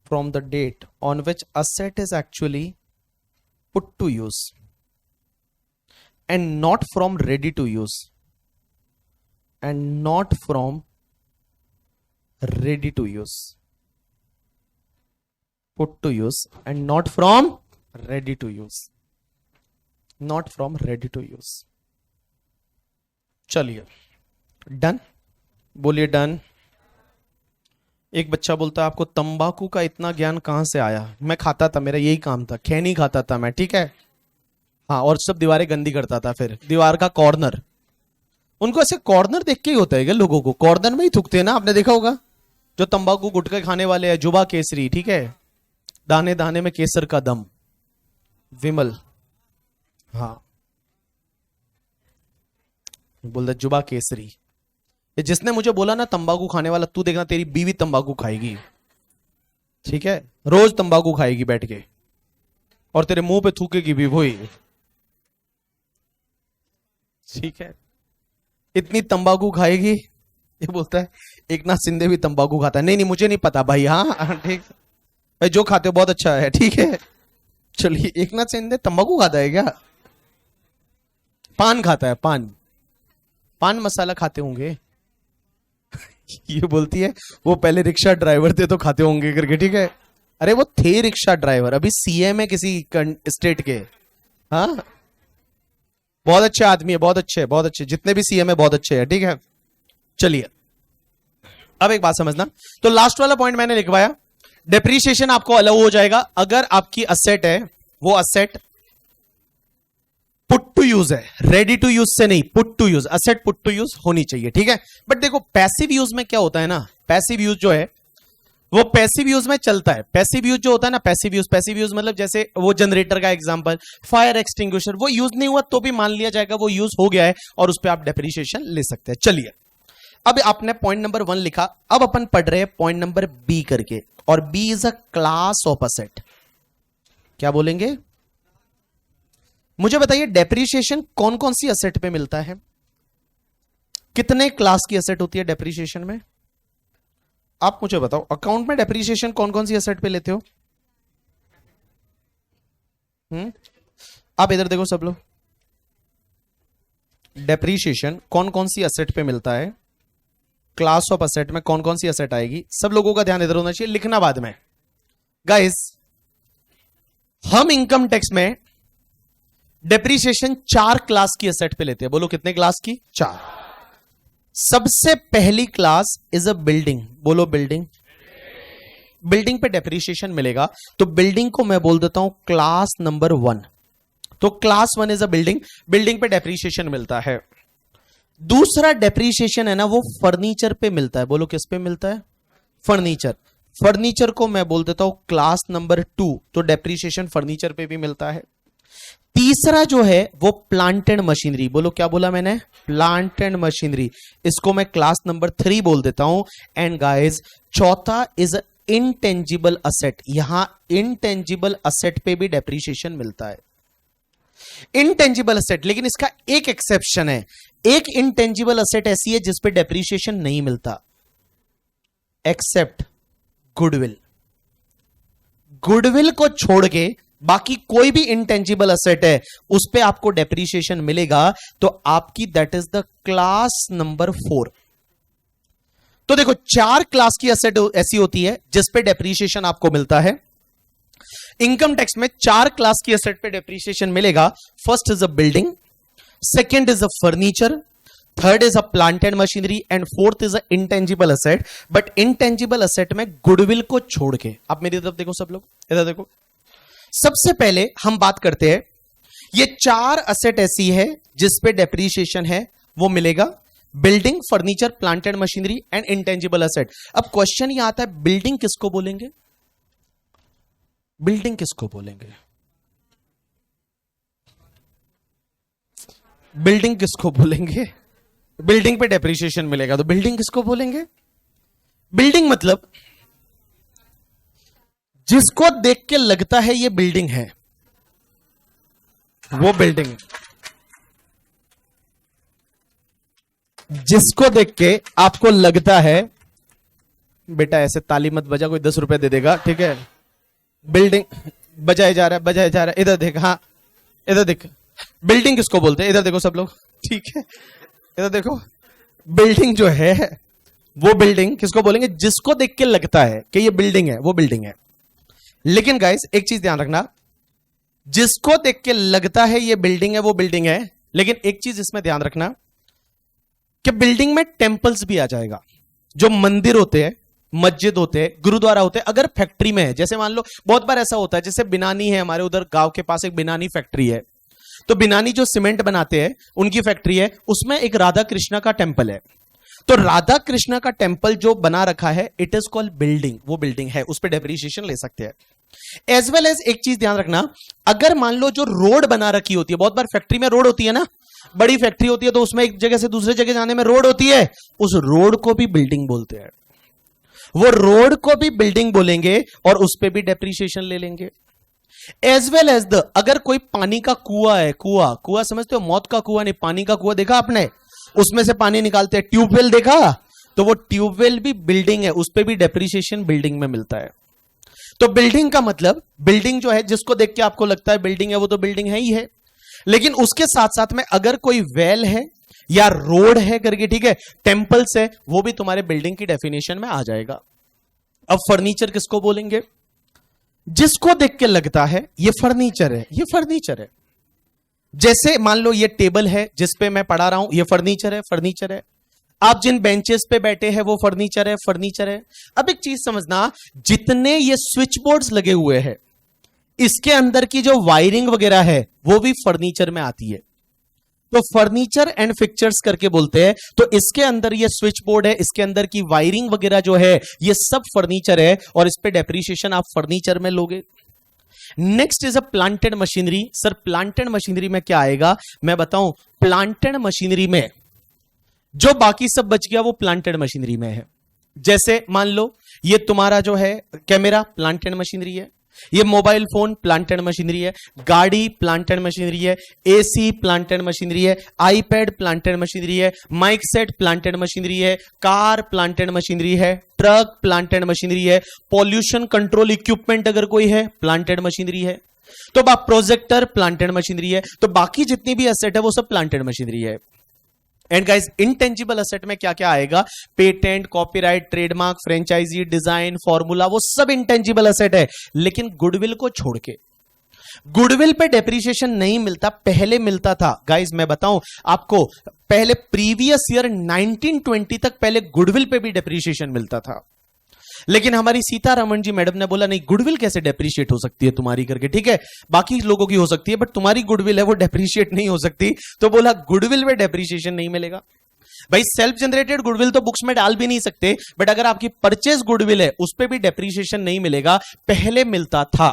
Speaker 1: From the date on which asset is actually put to use, and not from ready to use. And not from ready to use. Put to use and not from ready to use. Not from ready to use. चलिए done, बोलिए done. एक बच्चा बोलता है आपको तंबाकू का इतना ज्ञान कहां से आया? मैं खाता था, मेरा यही काम था, खैनी खाता था मैं, ठीक है. हाँ, और सब दीवारें गंदी करता था. फिर दीवार का कॉर्नर, उनको ऐसे कॉर्नर देख के ही होता है क्या? लोगों को कॉर्नर में ही थूकते हैं ना, आपने देखा होगा. जो तंबाकू गुटखा खाने वाले हैं, जुबा केसरी, ठीक है, दाने दाने में केसर का दम, विमल. हाँ, बोलता जुबा केसरी. ये जिसने मुझे बोला ना तंबाकू खाने वाला, तू देखना तेरी बीवी तंबाकू खाएगी, ठीक है, रोज तंबाकू खाएगी बैठ के, और तेरे मुंह पे थूकेगी भी वही, ठीक है. इतनी तंबाकू खाएगी. ये बोलता है एक नाथ शिंदे भी तंबाकू खाता है. नहीं नहीं, मुझे नहीं पता भाई. हाँ ठीक भाई, जो खाते हो बहुत अच्छा है, ठीक है. चलिए, एक नाथ शिंदे तंबाकू खाता है क्या? पान खाता है, पान, पान मसाला खाते होंगे. ये बोलती है वो पहले रिक्शा ड्राइवर थे तो खाते होंगे करके, ठीक है. अरे वो थे रिक्शा ड्राइवर, अभी सीएम है किसी स्टेट के. हाँ, बहुत अच्छे आदमी है, बहुत अच्छे, बहुत अच्छे, जितने भी सीएम है बहुत अच्छे हैं, ठीक है. चलिए, अब एक बात समझना. तो लास्ट वाला पॉइंट मैंने लिखवाया, डेप्रीशिएशन आपको अलाउ हो जाएगा अगर आपकी असेट है, वो असेट पुट टू यूज है, रेडी टू यूज से नहीं, put to use. Asset put to use होनी चाहिए, ठीक है. बट देखो पैसिव यूज में क्या होता है ना, पैसिव यूज जो है वो पैसिव यूज में चलता है. पैसिव यूज जो होता है ना, पैसिव यूज मतलब जैसे वो जनरेटर का एग्जांपल, फायर एक्सटिंग्विशर, वो यूज नहीं हुआ तो भी मान लिया जाएगा वो यूज हो गया है, और उस पर आप डेप्रीशिएशन ले सकते हैं. चलिए, अब आपने पॉइंट नंबर 1 लिखा, अब अपन पढ़ रहे हैं पॉइंट नंबर बी करके, और B is a class of asset. क्या बोलेंगे? मुझे बताइए डेप्रीशिएशन कौन कौन सी असेट पे मिलता है? कितने क्लास की असेट होती है डेप्रीशिएशन में? आप मुझे बताओ, अकाउंट में डेप्रीशिएशन कौन कौन सी असेट पे लेते हो? आप इधर देखो सब लोग, डेप्रीशिएशन कौन कौन सी असेट पे मिलता है, क्लास ऑफ असेट में कौन कौन सी असेट आएगी. सब लोगों का ध्यान इधर होना चाहिए, लिखना बाद में. गाइस, हम इनकम टैक्स में डेप्रीशिएशन 4 क्लास की असेट पे लेते हैं. बोलो कितने क्लास की? 4. सबसे पहली क्लास इज अ बिल्डिंग. बोलो बिल्डिंग. बिल्डिंग पे डेप्रीशिएशन मिलेगा, तो बिल्डिंग को मैं बोल देता हूं क्लास नंबर 1. तो class 1 is a building, building पे डेप्रीशिएशन मिलता है. दूसरा डेप्रीशिएशन है ना, वो फर्नीचर पे मिलता है. बोलो किस पे मिलता है? फर्नीचर. फर्नीचर को मैं बोल देता हूं क्लास नंबर 2, तो डेप्रीशिएशन फर्नीचर पे भी मिलता है. तीसरा जो है वो प्लांट एंड मशीनरी। बोलो क्या बोला मैंने? Plant and machinery. इसको मैं क्लास नंबर 3 बोल देता हूं। एंड गाइस चौथा इज इनटेंजिबल असेट। यहां इनटेंजिबल असेट पे भी डेप्रीशिएशन मिलता है, इनटेंजिबल असेट। लेकिन इसका एक एक्सेप्शन है, एक इनटेंजिबल असेट ऐसी है जिस पे डेप्रीशिएशन नहीं मिलता, एक्सेप्ट गुडविल। गुडविल को छोड़ के बाकी कोई भी इंटेंजिबल असेट है उस पे आपको डेप्रीशिएशन मिलेगा। तो आपकी that is the class number 4। तो देखो 4 क्लास की असेट ऐसी होती है जिस पे डेप्रीशिएशन आपको मिलता है। इनकम टैक्स में 4 क्लास की असेट पे डेप्रीशिएशन मिलेगा। First is a building, second is a furniture, third is a plant and machinery and fourth is a intangible asset. But intangible asset में गुडविल को छोड़ के, आप मेरी तरफ देखो सब लोग, इधर देखो। सबसे पहले हम बात करते हैं, ये 4 असेट ऐसी है जिस पे डेप्रीशिएशन है वो मिलेगा, building, furniture, plant and machinery and intangible asset. अब क्वेश्चन ये आता है बिल्डिंग किसको बोलेंगे? बिल्डिंग किसको बोलेंगे? बिल्डिंग किसको बोलेंगे? बिल्डिंग पे डेप्रीशिएशन मिलेगा तो बिल्डिंग किसको बोलेंगे? बिल्डिंग मतलब जिसको देख के लगता है ये बिल्डिंग है, वो बिल्डिंग। जिसको देख के आपको लगता है, बेटा ऐसे ताली मत बजा, कोई 10 रुपए दे देगा, ठीक है? बिल्डिंग बजाया जा रहा है, बजाया जा रहा है, इधर देख, हाँ इधर देख। बिल्डिंग किसको बोलते हैं? इधर देखो सब लोग, ठीक है? इधर देखो, बिल्डिंग जो है वो बिल्डिंग किसको बोलेंगे? जिसको देख के लगता है कि ये बिल्डिंग है, वो बिल्डिंग है। लेकिन गाइस एक चीज ध्यान रखना, जिसको देख के लगता है ये बिल्डिंग है वो बिल्डिंग है, लेकिन एक चीज इसमें ध्यान रखना कि बिल्डिंग में टेंपल्स भी आ जाएगा। जो मंदिर होते हैं, मस्जिद होते हैं, गुरुद्वारा होते हैं, अगर फैक्ट्री में है, जैसे मान लो बहुत बार ऐसा होता है, जैसे बिनानी है, हमारे उधर गांव के पास एक बिनानी फैक्ट्री है, तो बिनानी जो सीमेंट बनाते हैं उनकी फैक्ट्री है, उसमें एक राधा कृष्णा का टेंपल है। तो राधा कृष्णा का टेंपल जो बना रखा है, इट इज कॉल्ड बिल्डिंग, वो बिल्डिंग है, उस पर डेप्रीशिएशन ले सकते हैं। एज वेल एज एक चीज ध्यान रखना, अगर मान लो जो रोड बना रखी होती है, बहुत बार फैक्ट्री में रोड होती है ना, बड़ी फैक्ट्री होती है तो उसमें एक जगह से दूसरे जगह जाने में रोड होती है, उस रोड को भी बिल्डिंग बोलते हैं। वो रोड को भी बिल्डिंग बोलेंगे और उस पर भी डेप्रीशिएशन ले लेंगे। एज वेल एज द, अगर कोई पानी का कुआं है, कुआं समझते हो? मौत का कुआं नहीं, पानी का कुआं देखा आपने? उसमें से पानी निकालते हैं, ट्यूबवेल देखा? तो वो ट्यूबवेल भी बिल्डिंग है, उस पर भी डेप्रीशिएशन बिल्डिंग में मिलता है। तो बिल्डिंग का मतलब, बिल्डिंग जो है जिसको देख के आपको लगता है बिल्डिंग है, वो तो बिल्डिंग है ही है। लेकिन उसके साथ साथ में अगर कोई वेल है या रोड है करके, ठीक है, टेंपल्स है, वो भी तुम्हारे बिल्डिंग की डेफिनेशन में आ जाएगा। अब फर्नीचर किसको बोलेंगे? जिसको देख के लगता है ये फर्नीचर है, ये फर्नीचर है। जैसे मान लो ये टेबल है जिसपे मैं पढ़ा रहा हूं, ये फर्नीचर है, फर्नीचर है। आप जिन बेंचेस पे बैठे हैं वो फर्नीचर है, फर्नीचर है। अब एक चीज समझना, जितने ये स्विच बोर्ड्स लगे हुए हैं, इसके अंदर की जो वायरिंग वगैरह है वो भी फर्नीचर में आती है। तो फर्नीचर एंड फिक्चर्स करके बोलते हैं। तो इसके अंदर ये स्विच बोर्ड है, इसके अंदर की वायरिंग वगैरह जो है ये सब फर्नीचर है, और इस पे डेप्रीशिएशन आप फर्नीचर में लोगे। Next is a plant and machinery. Sir plant and machinery में क्या आएगा, मैं बताऊं? प्लांट एंड मशीनरी में जो बाकी सब बच गया वो प्लांट एंड मशीनरी में है। जैसे मान लो ये तुम्हारा जो है कैमरा, प्लांट एंड मशीनरी है, ये mobile phone plant and machinery है, गाड़ी प्लांट एंड मशीनरी है, एसी प्लांट एंड मशीनरी है, आईपैड प्लांट एंड मशीनरी है, mic set plant and machinery है, कार प्लांट एंड मशीनरी है, ट्रक प्लांट एंड मशीनरी है, पॉल्यूशन कंट्रोल इक्विपमेंट अगर कोई है प्लांट एंड मशीनरी है। तो प्रोजेक्टर प्लांट एंड मशीनरी है। तो बाकी जितनी भी एसेट है वो सब प्लांट एंड मशीनरी है। एंड गाइस इंटेंजिबल असेट में क्या क्या आएगा? Patent, copyright, trademark, franchise, design, formula, वो सब इंटेंजिबल असेट है। लेकिन गुडविल को छोड़ के, गुडविल पे डेप्रीशिएशन नहीं मिलता, पहले मिलता था। गाइस मैं बताऊं आपको, पहले प्रीवियस ईयर 1920 तक पहले गुडविल पे भी डेप्रीशिएशन मिलता था। लेकिन हमारी सीतारमण जी मैडम ने बोला नहीं, गुडविल कैसे डेप्रीशिएट हो सकती है तुम्हारी करके, ठीक है बाकी लोगों की हो सकती है बट तुम्हारी गुडविल है वो डेप्रीशिएट नहीं हो सकती। तो बोला गुडविल में डेप्रीशिएशन नहीं मिलेगा। भाई सेल्फ जनरेटेड गुडविल तो बुक्स में डाल भी नहीं सकते, बट अगर आपकी परचेज गुडविल है उस पर भी डेप्रीशिएशन नहीं मिलेगा, पहले मिलता था।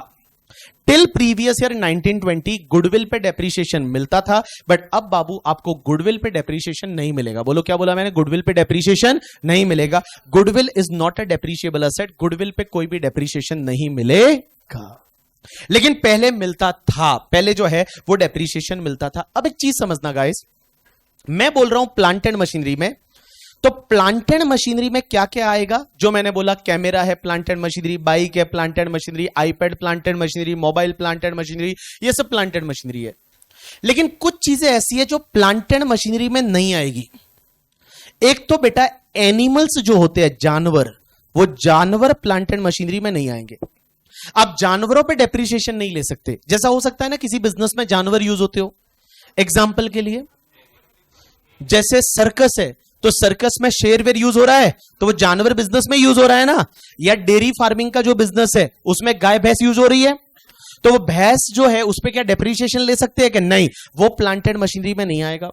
Speaker 1: टिल प्रीवियस ईयर 1920 गुडविल पे डेप्रिसिएशन मिलता था, बट अब बाबू आपको गुडविल पे डेप्रिसिएशन नहीं मिलेगा। बोलो क्या बोला मैंने? गुडविल पे डेप्रिसिएशन नहीं मिलेगा। Goodwill is not a depreciable asset, goodwill पे कोई भी डेप्रिसिएशन नहीं मिलेगा। लेकिन पहले मिलता था, पहले जो है वो डेप्रिसिएशन मिलता था। अब एक चीज समझना गाइस, मैं बोल रहा हूं प्लांट एंड मशीनरी में, तो प्लांट एंड मशीनरी में क्या क्या आएगा? जो मैंने बोला, कैमरा है प्लांट एंड मशीनरी, बाइक है plant and machinery, iPad plant and machinery, mobile plant and machinery, ये सब प्लांट एंड मशीनरी है। लेकिन कुछ चीजें ऐसी है जो प्लांट एंड मशीनरी में नहीं आएगी। एक तो बेटा एनिमल्स जो होते हैं, जानवर, वो जानवर प्लांट एंड मशीनरी में नहीं आएंगे। आप जानवरों पे डेप्रिसिएशन नहीं ले सकते। जैसा हो सकता है ना किसी बिजनेस में जानवर यूज होते हो, एग्जाम्पल के लिए जैसे सर्कस है, तो सर्कस में शेर वेर यूज हो रहा है, तो वो जानवर बिजनेस में यूज हो रहा है ना। या डेयरी फार्मिंग का जो बिजनेस है उसमें गाय भैंस यूज हो रही है, तो वो भैंस जो है उस पर क्या डेप्रिसिएशन ले सकते हैं कि नहीं? वो प्लांट एंड मशीनरी में नहीं आएगा।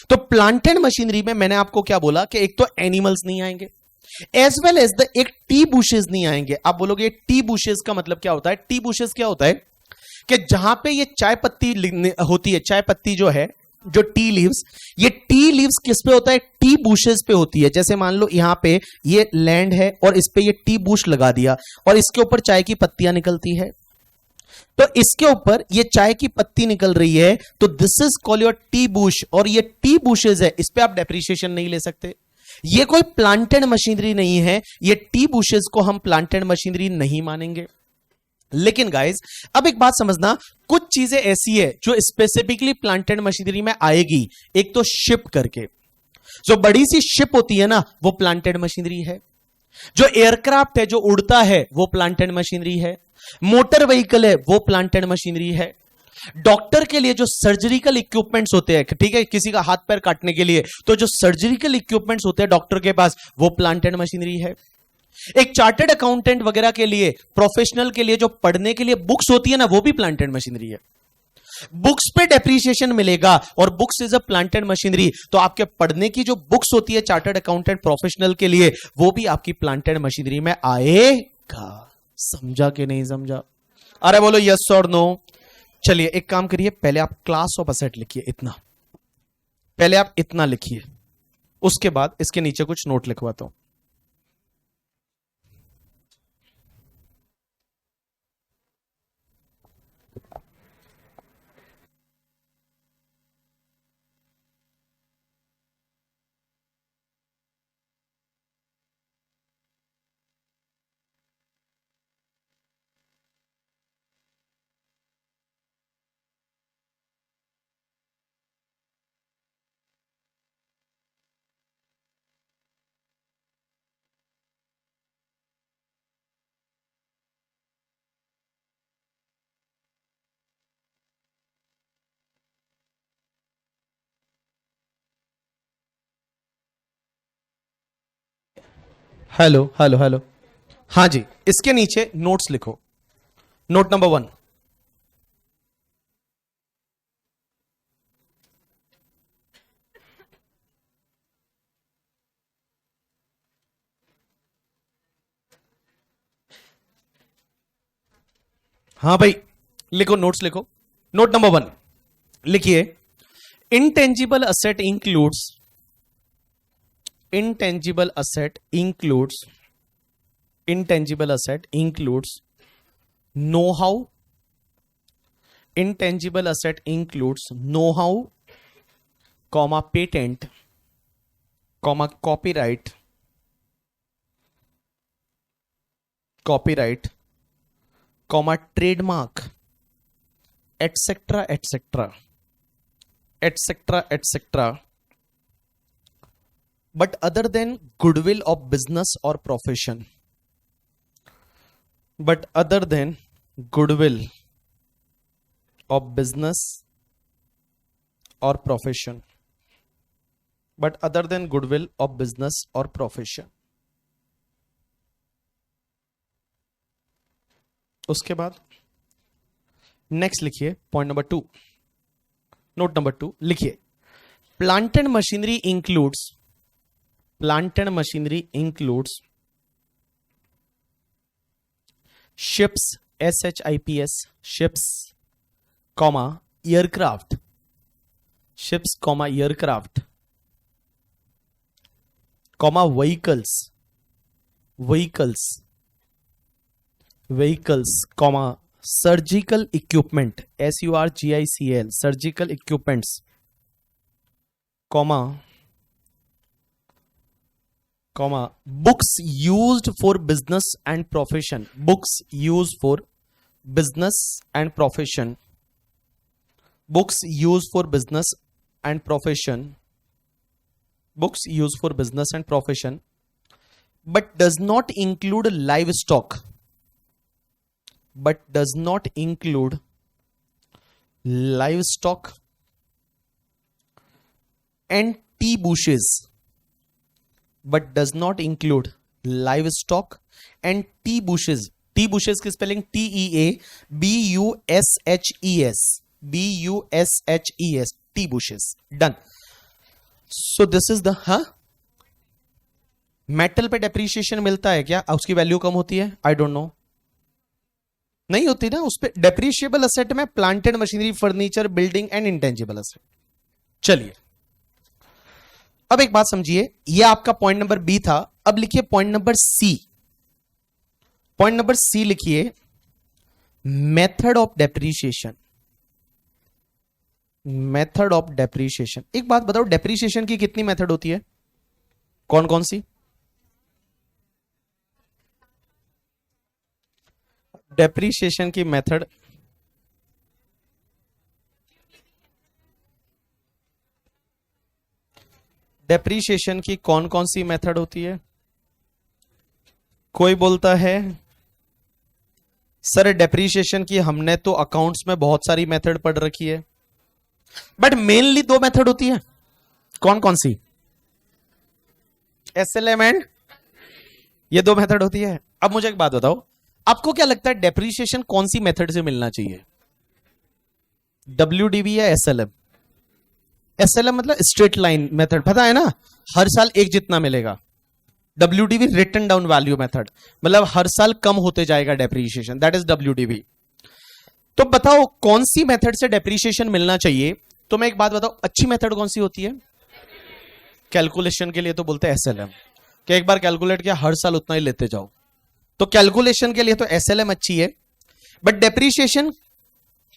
Speaker 1: तो प्लांट एंड मशीनरी में मैंने आपको क्या बोला कि एक तो एनिमल्स नहीं आएंगे, एज वेल एज द एक टी बुशेस नहीं आएंगे। आप बोलोगे टी बुशेस का मतलब क्या होता है? टी बुशेस क्या होता है कि जहां पे ये चाय पत्ती होती है, चाय पत्ती जो है, जो टी लीव्स, ये टी लीव्स किस पे होता है? टी बुशेस पे होती है। जैसे मान लो यहां पे ये लैंड है और इस पे ये टी बुश लगा दिया और इसके ऊपर चाय की पत्तियां निकलती है, तो इसके ऊपर ये चाय की पत्ती निकल रही है, तो this is call your T Bush, और ये टी बुशेस है, इस पे आप डेप्रिसिएशन नहीं ले सकते। ये कोई प्लांट एंड मशीनरी नहीं है, ये टी बुशेस को हम प्लांट एंड मशीनरी नहीं मानेंगे। लेकिन गाइस अब एक बात समझना, कुछ चीजें ऐसी है जो स्पेसिफिकली प्लांट एंड मशीनरी में आएगी। एक तो शिप करके, जो बड़ी सी शिप होती है ना, वो प्लांट एंड मशीनरी है। जो एयरक्राफ्ट है, जो उड़ता है, वो प्लांट एंड मशीनरी है। मोटर व्हीकल है, वो प्लांट एंड मशीनरी है। डॉक्टर के लिए जो सर्जिकल इक्विपमेंट्स होते हैं, ठीक है, किसी का हाथ पैर काटने के लिए, तो जो सर्जिकल इक्विपमेंट्स होते हैं डॉक्टर के पास, वो प्लांट एंड मशीनरी है। एक चार्टर्ड अकाउंटेंट वगैरह के लिए, प्रोफेशनल के लिए जो पढ़ने के लिए बुक्स होती है ना, वो भी प्लांट एंड मशीनरी है। बुक्स पे डेप्रिसिएशन मिलेगा और books is a plant and machinery, तो आपके पढ़ने की जो बुक्स होती है चार्टर्ड अकाउंटेंट प्रोफेशनल के लिए, वो भी आपकी प्लांट एंड मशीनरी में आएगा। समझा कि नहीं समझा? अरे बोलो यस और नो। चलिए एक काम करिए, पहले आप क्लास ऑफ असेट लिखिए, इतना पहले आप इतना लिखिए, उसके बाद इसके नीचे कुछ नोट लिखवाता हूं। हेलो हेलो हेलो, हाँ जी, इसके नीचे नोट्स लिखो। नोट नंबर 1, हाँ भाई लिखो, नोट्स लिखो। नोट नंबर 1 लिखिए, intangible asset includes, intangible asset includes, intangible asset includes know-how, intangible asset includes know-how, comma patent, comma copyright, copyright, comma trademark, etc etc etc etc, but other than goodwill of business or profession, but other than goodwill of business or profession, but other than goodwill of business or profession। उसके बाद next लिखिए point number 2, note number 2 लिखिए, plant and machinery includes, plant and machinery includes ships, SHIPS ships, comma aircraft, ships, comma aircraft, comma vehicles, comma surgical equipment, SURGICL, surgical equipments, comma books used for business and profession, books used for business and profession, books used for business and profession, books used for business and profession, but does not include livestock, but does not include livestock and tea bushes, but does not include livestock and tea bushes. T bushes की spelling TEABUSHES, tea bushes. Done. So this is the metal पे depreciation मिलता है क्या? उसकी value कम होती है? I don't know, नहीं होती ना. उस पे डेप्रीशिएबल असेट में planted machinery, furniture, building and intangible asset. चलिए अब एक बात समझिए, ये आपका पॉइंट नंबर बी था. अब लिखिए point number C. Point number C लिखिए, method of depreciation. Method of depreciation. एक बात बताओ, डेप्रीशिएशन की कितनी मेथड होती है? कौन कौन सी? डेप्रीशिएशन की मेथड डेप्रीशिएशन की कौन कौन सी मेथड होती है? कोई बोलता है सर डेप्रीशिएशन की हमने तो अकाउंट्स में बहुत सारी मेथड पढ़ रखी है, बट मेनली दो मेथड होती है. कौन कौन सी? SLM एंड, ये दो मेथड होती है. अब मुझे एक बात बताओ, आपको क्या लगता है डेप्रीशिएशन कौन सी मेथड से मिलना चाहिए? WDV या SLM? SLM मतलब स्ट्रेट लाइन मेथड, पता है ना, हर साल एक जितना मिलेगा. WDV written down value method, मतलब हर साल कम होते जाएगा डेप्रीशिएशन, दैट इज WDV. तो बताओ कौन सी मेथड से डेप्रीशिएशन मिलना चाहिए? तो मैं एक बात बताऊं, अच्छी मेथड कौन सी होती है? कैलकुलेशन के लिए तो बोलते हैं SLM, कि एक बार कैलकुलेट किया हर साल उतना ही लेते जाओ. तो कैलकुलेशन के लिए तो SLM अच्छी है. बट डेप्रीशिएशन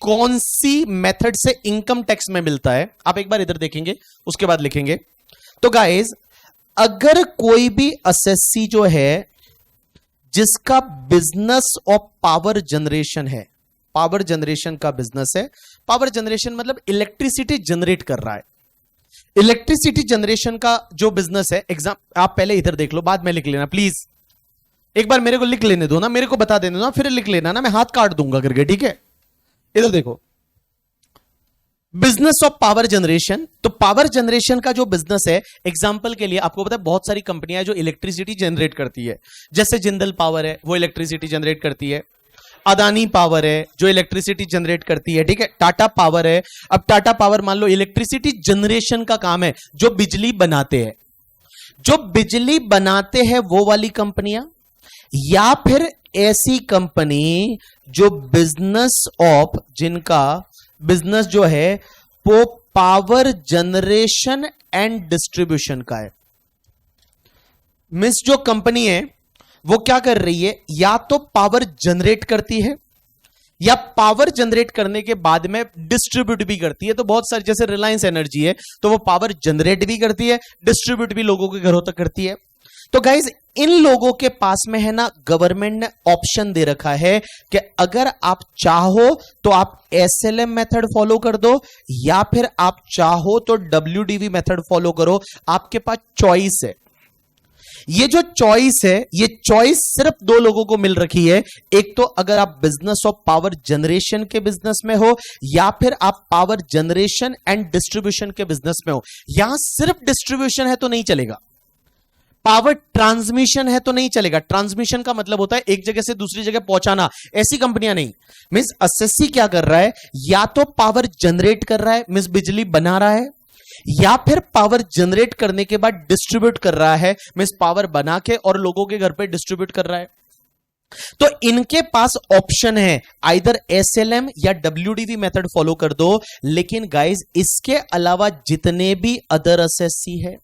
Speaker 1: कौन सी मेथड से इनकम टैक्स में मिलता है? आप एक बार इधर देखेंगे, उसके बाद लिखेंगे. तो गाइस, अगर कोई भी असेसी जो है जिसका बिजनेस ऑफ पावर जनरेशन है, पावर जनरेशन का बिजनेस है, पावर जनरेशन मतलब इलेक्ट्रिसिटी जनरेट कर रहा है, इलेक्ट्रिसिटी जनरेशन का जो बिजनेस है, एग्जाम आप पहले इधर देख लो, बाद में लिख लेना प्लीज. एक बार मेरे को लिख लेने दो ना, मेरे को बता देने दो ना, फिर लिख लेना ना, मैं हाथ काट दूंगा करके, ठीक है? इधर देखो, बिजनेस ऑफ पावर जनरेशन. तो पावर जनरेशन का जो बिजनेस है, एग्जांपल के लिए आपको पता है बहुत सारी कंपनियां जो इलेक्ट्रिसिटी जनरेट करती है, जैसे जिंदल पावर है वो इलेक्ट्रिसिटी जनरेट करती है, अदानी पावर है जो इलेक्ट्रिसिटी जनरेट करती है, ठीक है, टाटा पावर है. अब टाटा पावर मान लो इलेक्ट्रिसिटी जनरेशन का काम है, जो बिजली बनाते हैं, जो बिजली बनाते हैं वो वाली कंपनियां, या फिर ऐसी कंपनी जो बिजनेस ऑफ, जिनका बिजनेस जो है वो पावर जनरेशन एंड डिस्ट्रीब्यूशन का है. मींस जो कंपनी है वो क्या कर रही है, या तो पावर जनरेट करती है या पावर जनरेट करने के बाद में डिस्ट्रीब्यूट भी करती है. तो बहुत सारे, जैसे रिलायंस एनर्जी है तो वो पावर जनरेट भी करती है, डिस्ट्रीब्यूट भी लोगों के घरों तक करती है. तो गाइज, इन लोगों के पास में है ना, गवर्नमेंट ने ऑप्शन दे रखा है कि अगर आप चाहो तो आप SLM मेथड फॉलो कर दो, या फिर आप चाहो तो WDV मेथड फॉलो करो. आपके पास चॉइस है. ये जो चॉइस है, ये चॉइस सिर्फ दो लोगों को मिल रखी है. एक तो अगर आप बिजनेस ऑफ पावर जनरेशन के बिजनेस में हो, या फिर आप पावर जनरेशन एंड डिस्ट्रीब्यूशन के बिजनेस में हो. यहां सिर्फ डिस्ट्रीब्यूशन है तो नहीं चलेगा, पावर ट्रांसमिशन है तो नहीं चलेगा. ट्रांसमिशन का मतलब होता है एक जगह से दूसरी जगह पहुंचाना, ऐसी कंपनियां नहीं. मींस असेसी क्या कर रहा है, या तो पावर जनरेट कर रहा है, मींस बिजली बना रहा है, या फिर पावर जनरेट करने के बाद डिस्ट्रीब्यूट कर रहा है, मींस पावर बना के और लोगों के घर पे डिस्ट्रीब्यूट कर रहा है. तो इनके पास ऑप्शन है आइदर एसएलएम या डब्ल्यूडीवी मेथड फॉलो कर दो, लेकिन गाइस इसके अलावा जितने भी अदर एसएससी है,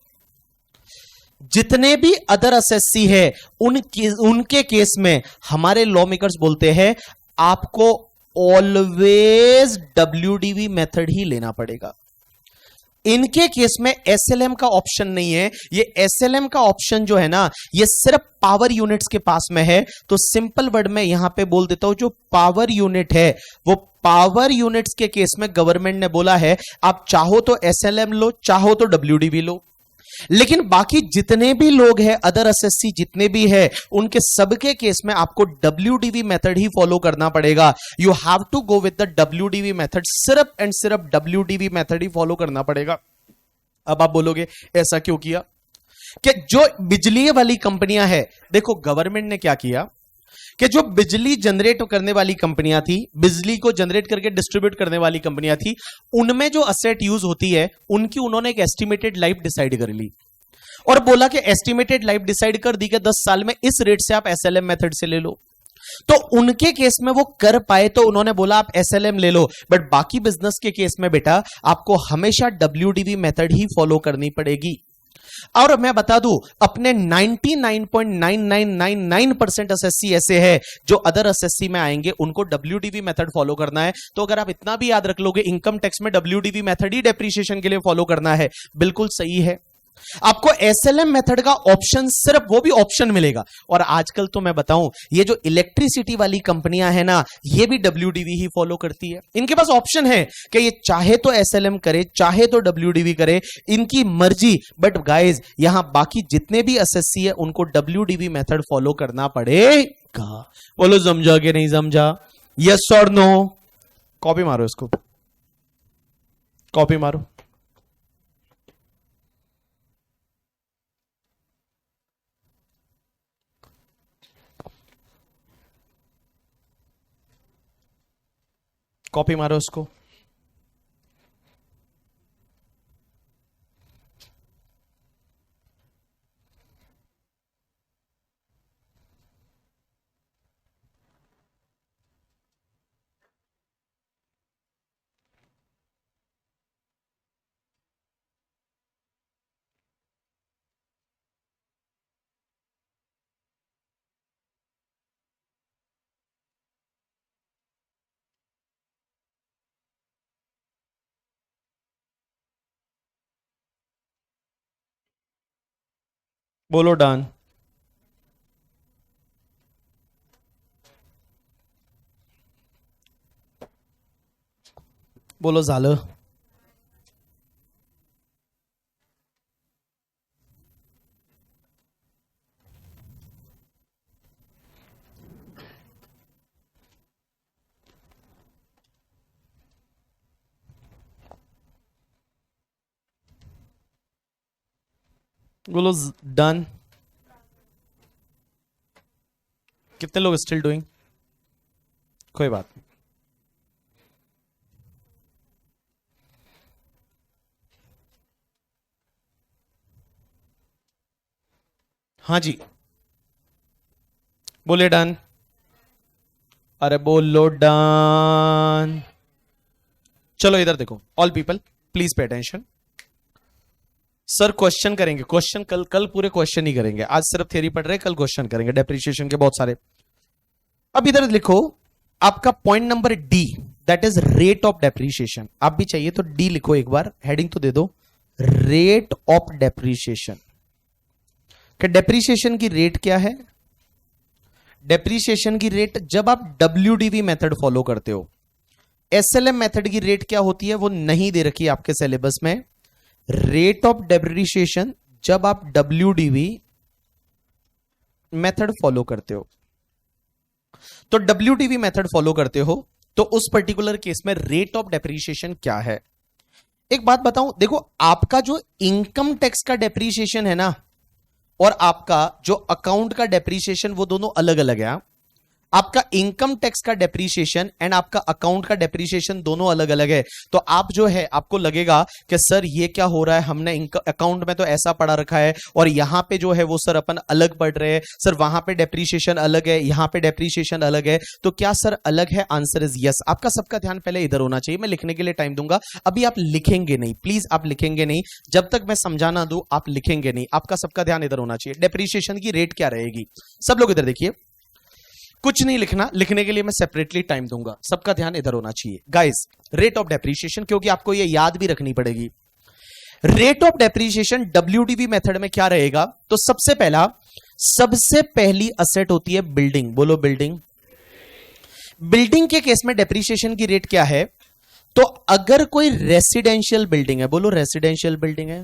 Speaker 1: जितने भी अदर एसएससी है, उनके केस में हमारे लॉ मेकर्स बोलते हैं आपको ऑलवेज डब्ल्यूडीवी मेथड ही लेना पड़ेगा। इनके केस में एसएलएम का ऑप्शन नहीं है। ये एसएलएम का ऑप्शन जो है ना, ये सिर्फ पावर यूनिट्स के पास में है। तो सिंपल वर्ड में यहां पे बोल देता हूं, जो पावर यूनिट है वो पावर यूनिट्स के केस में गवर्नमेंट ने बोला है आप चाहो तो एसएलएम लो, चाहो तो डब्ल्यूडीवी लो। लेकिन बाकी जितने भी लोग हैं, अदर एसएससी जितने भी है, उनके सबके केस में आपको डब्ल्यूडीवी मेथड ही फॉलो करना पड़ेगा। You have to go with the WDV method, सिर्फ एंड सिर्फ डब्ल्यूडीवी मेथड ही फॉलो करना पड़ेगा। अब आप बोलोगे ऐसा क्यों किया? कि जो बिजली वाली कंपनियां हैं, देखो गवर्नमेंट ने क्या किया कि जो बिजली जनरेट करने वाली कंपनियां थी, बिजली को जनरेट करके डिस्ट्रीब्यूट करने वाली कंपनियां थी, उनमें जो असेट यूज होती है उनकी उन्होंने एक एस्टिमेटेड लाइफ डिसाइड कर ली और बोला कि एस्टिमेटेड लाइफ डिसाइड कर दी कि 10 साल में इस रेट से आप एसएलएम मेथड से ले लो। तो उनके केस में वो कर पाए तो उन्होंने बोला आप एसएलएम ले लो, बट बाकी बिजनेस के केस में बेटा आपको हमेशा डब्ल्यूडीवी मेथड ही फॉलो करनी पड़ेगी। और मैं बता दूं, अपने 99.9999% एसएससी ऐसे है जो अदर एसएससी में आएंगे, उनको डब्ल्यूडीवी मेथड फॉलो करना है। तो अगर आप इतना भी याद रख लोगे, इनकम टैक्स में डब्ल्यूडीवी मेथड ही डेप्रिसिएशन के लिए फॉलो करना है, बिल्कुल सही है। आपको एसएलएम मेथड का ऑप्शन, सिर्फ वो भी ऑप्शन मिलेगा। और आजकल तो मैं बताऊं, ये जो इलेक्ट्रिसिटी वाली कंपनियां हैं ना, ये भी डब्ल्यूडीवी ही फॉलो करती है। इनके पास ऑप्शन है कि ये चाहे तो एसएलएम करे, चाहे तो डब्ल्यूडीवी करे, इनकी मर्जी। बट गाइस, यहां बाकी जितने भी एसएससी है उनको डब्ल्यूडीवी मेथड फॉलो करना पड़ेगा। बोलो समझा कि नहीं समझा? यस और नो? कॉपी मारो इसको, कॉपी मारो। कॉपी मारो उसको। बोलो डन। बोलो झालं। बोलो डन। कितने लोग स्टिल डूइंग? कोई बात नहीं। हाँ जी, बोले डन। अरे बोलो डन। चलो इधर देखो, all people please pay attention. Sir question करेंगे, क्वेश्चन कल पूरे क्वेश्चन ही करेंगे। आज सिर्फ थ्योरी पढ़ रहे, कल क्वेश्चन करेंगे डेप्रिसिएशन के बहुत सारे। अब इधर लिखो आपका point number D, that is rate of depreciation. आप भी चाहिए तो डी लिखो, एक बार हेडिंग तो दे दो, रेट ऑफ डेप्रिसिएशन। कि डेप्रिसिएशन की रेट क्या है? डेप्रिसिएशन की रेट जब आप डब्ल्यूडीवी मेथड फॉलो करते हो। एसएलएम मेथड की रेट क्या होती है वो नहीं दे रखी आपके सिलेबस में। रेट ऑफ डेप्रिसिएशन जब आप डब्ल्यूडीवी मेथड फॉलो करते हो, तो डब्ल्यूडीवी मेथड फॉलो करते हो तो उस पर्टिकुलर केस में रेट ऑफ डेप्रिसिएशन क्या है। एक बात बताऊं, देखो आपका जो इनकम टैक्स का डेप्रिसिएशन है ना, और आपका जो अकाउंट का डेप्रिसिएशन, वो दोनों अलग अलग है। आपका इनकम टैक्स का डेप्रीशिएशन एंड आपका अकाउंट का डेप्रीशिएशन दोनों अलग अलग है। तो आप जो है आपको लगेगा कि सर ये क्या हो रहा है, हमने अकाउंट में तो ऐसा पढ़ा रखा है और यहां पे जो है वो सर अपन अलग पढ़ रहे हैं, सर वहां पे डेप्रीशिएशन अलग है, यहां पे डेप्रीशिएशन अलग है। तो क्या सर अलग है? Answer is yes. आपका सबका ध्यान पहले इधर होना चाहिए। मैं लिखने के लिए टाइम दूंगा, अभी आप लिखेंगे नहीं, प्लीज आप लिखेंगे नहीं, जब तक मैं समझाना दूं आप लिखेंगे नहीं। आपका सबका ध्यान इधर होना चाहिए। डेप्रीशिएशन की रेट क्या रहेगी? सब लोग इधर देखिए, कुछ नहीं लिखना, लिखने के लिए मैं सेपरेटली टाइम दूंगा। सबका ध्यान इधर होना चाहिए गाइस। रेट ऑफ डेप्रीशिएशन, क्योंकि आपको ये याद भी रखनी पड़ेगी। Rate of depreciation WDV method में क्या रहेगा? तो सबसे पहली असेट होती है बिल्डिंग। बोलो बिल्डिंग। बिल्डिंग के केस में डेप्रीशिएशन की रेट क्या है? तो अगर कोई रेसिडेंशियल बिल्डिंग है, बोलो रेसिडेंशियल बिल्डिंग है,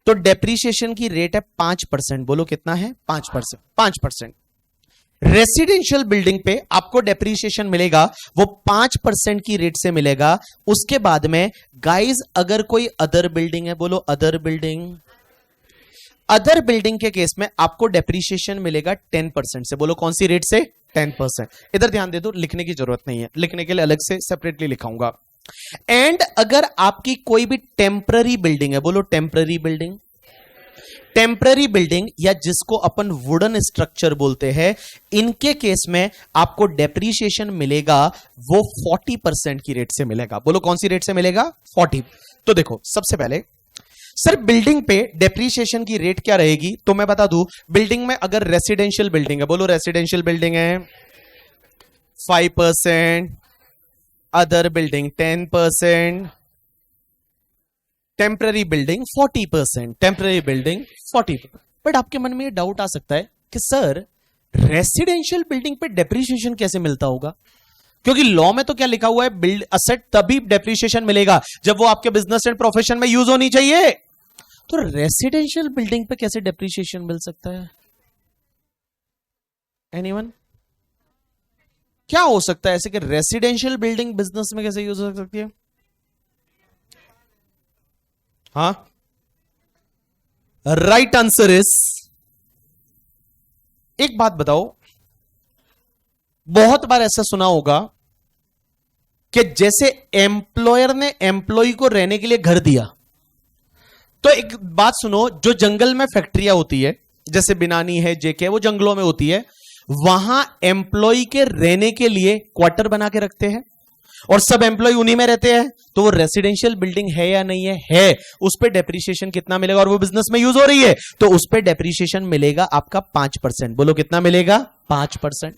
Speaker 1: तो डेप्रीशिएशन की रेट है 5%। बोलो कितना है? 5%। 5%। रेसिडेंशियल बिल्डिंग पे आपको डेप्रीशिएशन मिलेगा वो 5% की रेट से मिलेगा। उसके बाद में गाइस अगर कोई अदर बिल्डिंग है, बोलो अदर बिल्डिंग, अदर बिल्डिंग के केस में आपको डेप्रीशिएशन मिलेगा 10% से। बोलो कौन सी रेट से? 10%। इधर ध्यान दे दो, लिखने की जरूरत नहीं है, लिखने के लिए अलग से सेपरेटली लिखाऊंगा। एंड अगर आपकी कोई भी टेम्पररी बिल्डिंग है, बोलो टेम्पररी बिल्डिंग, टेम्पररी बिल्डिंग या जिसको अपन वुडन स्ट्रक्चर बोलते हैं, इनके केस में आपको डेप्रीशिएशन मिलेगा वो 40% की रेट से मिलेगा। बोलो कौन सी रेट से मिलेगा? 40। तो देखो सबसे पहले सर बिल्डिंग पे डेप्रीशिएशन की रेट क्या रहेगी? तो मैं बता दूं, बिल्डिंग में अगर रेसिडेंशियल बिल्डिंग है, बोलो रेसिडेंशियल बिल्डिंग है 5%, other building 10%, temporary building 40%, temporary building 40%। But आपके मन में ये डाउट आ सकता है कि सर रेसिडेंशियल बिल्डिंग पे डेप्रीशिएशन कैसे मिलता होगा? क्योंकि लॉ में तो क्या लिखा हुआ है, बिल्ड असेट तभी डेप्रीशिएशन मिलेगा जब वो आपके बिजनेस एंड प्रोफेशन में यूज होनी चाहिए। तो रेसिडेंशियल बिल्डिंग पे कैसे डेप्रीशिएशन मिल सकता है? एनीवन? क्या हो सकता है ऐसे कि रेसिडेंशियल बिल्डिंग बिजनेस में कैसे यूज हो सकती है? हाँ, राइट आंसर इज, एक बात बताओ, बहुत बार ऐसा सुना होगा कि जैसे एम्प्लॉयर ने एम्प्लॉय को रहने के लिए घर दिया, तो एक बात सुनो, जो जंगल में फैक्ट्रियां होती है जैसे बिनानी है, जेके, वो जंगलों में होती है, वहां एम्प्लॉय के रहने के लिए क्वार्टर बना के रखते हैं और सब एम्प्लॉय उन्हीं में रहते हैं। तो वो रेसिडेंशियल बिल्डिंग है या नहीं है? है। उस पे डेप्रीशिएशन कितना मिलेगा? और वो बिजनेस में यूज हो रही है तो उस पे डेप्रीशिएशन मिलेगा आपका 5%। बोलो कितना मिलेगा? 5%।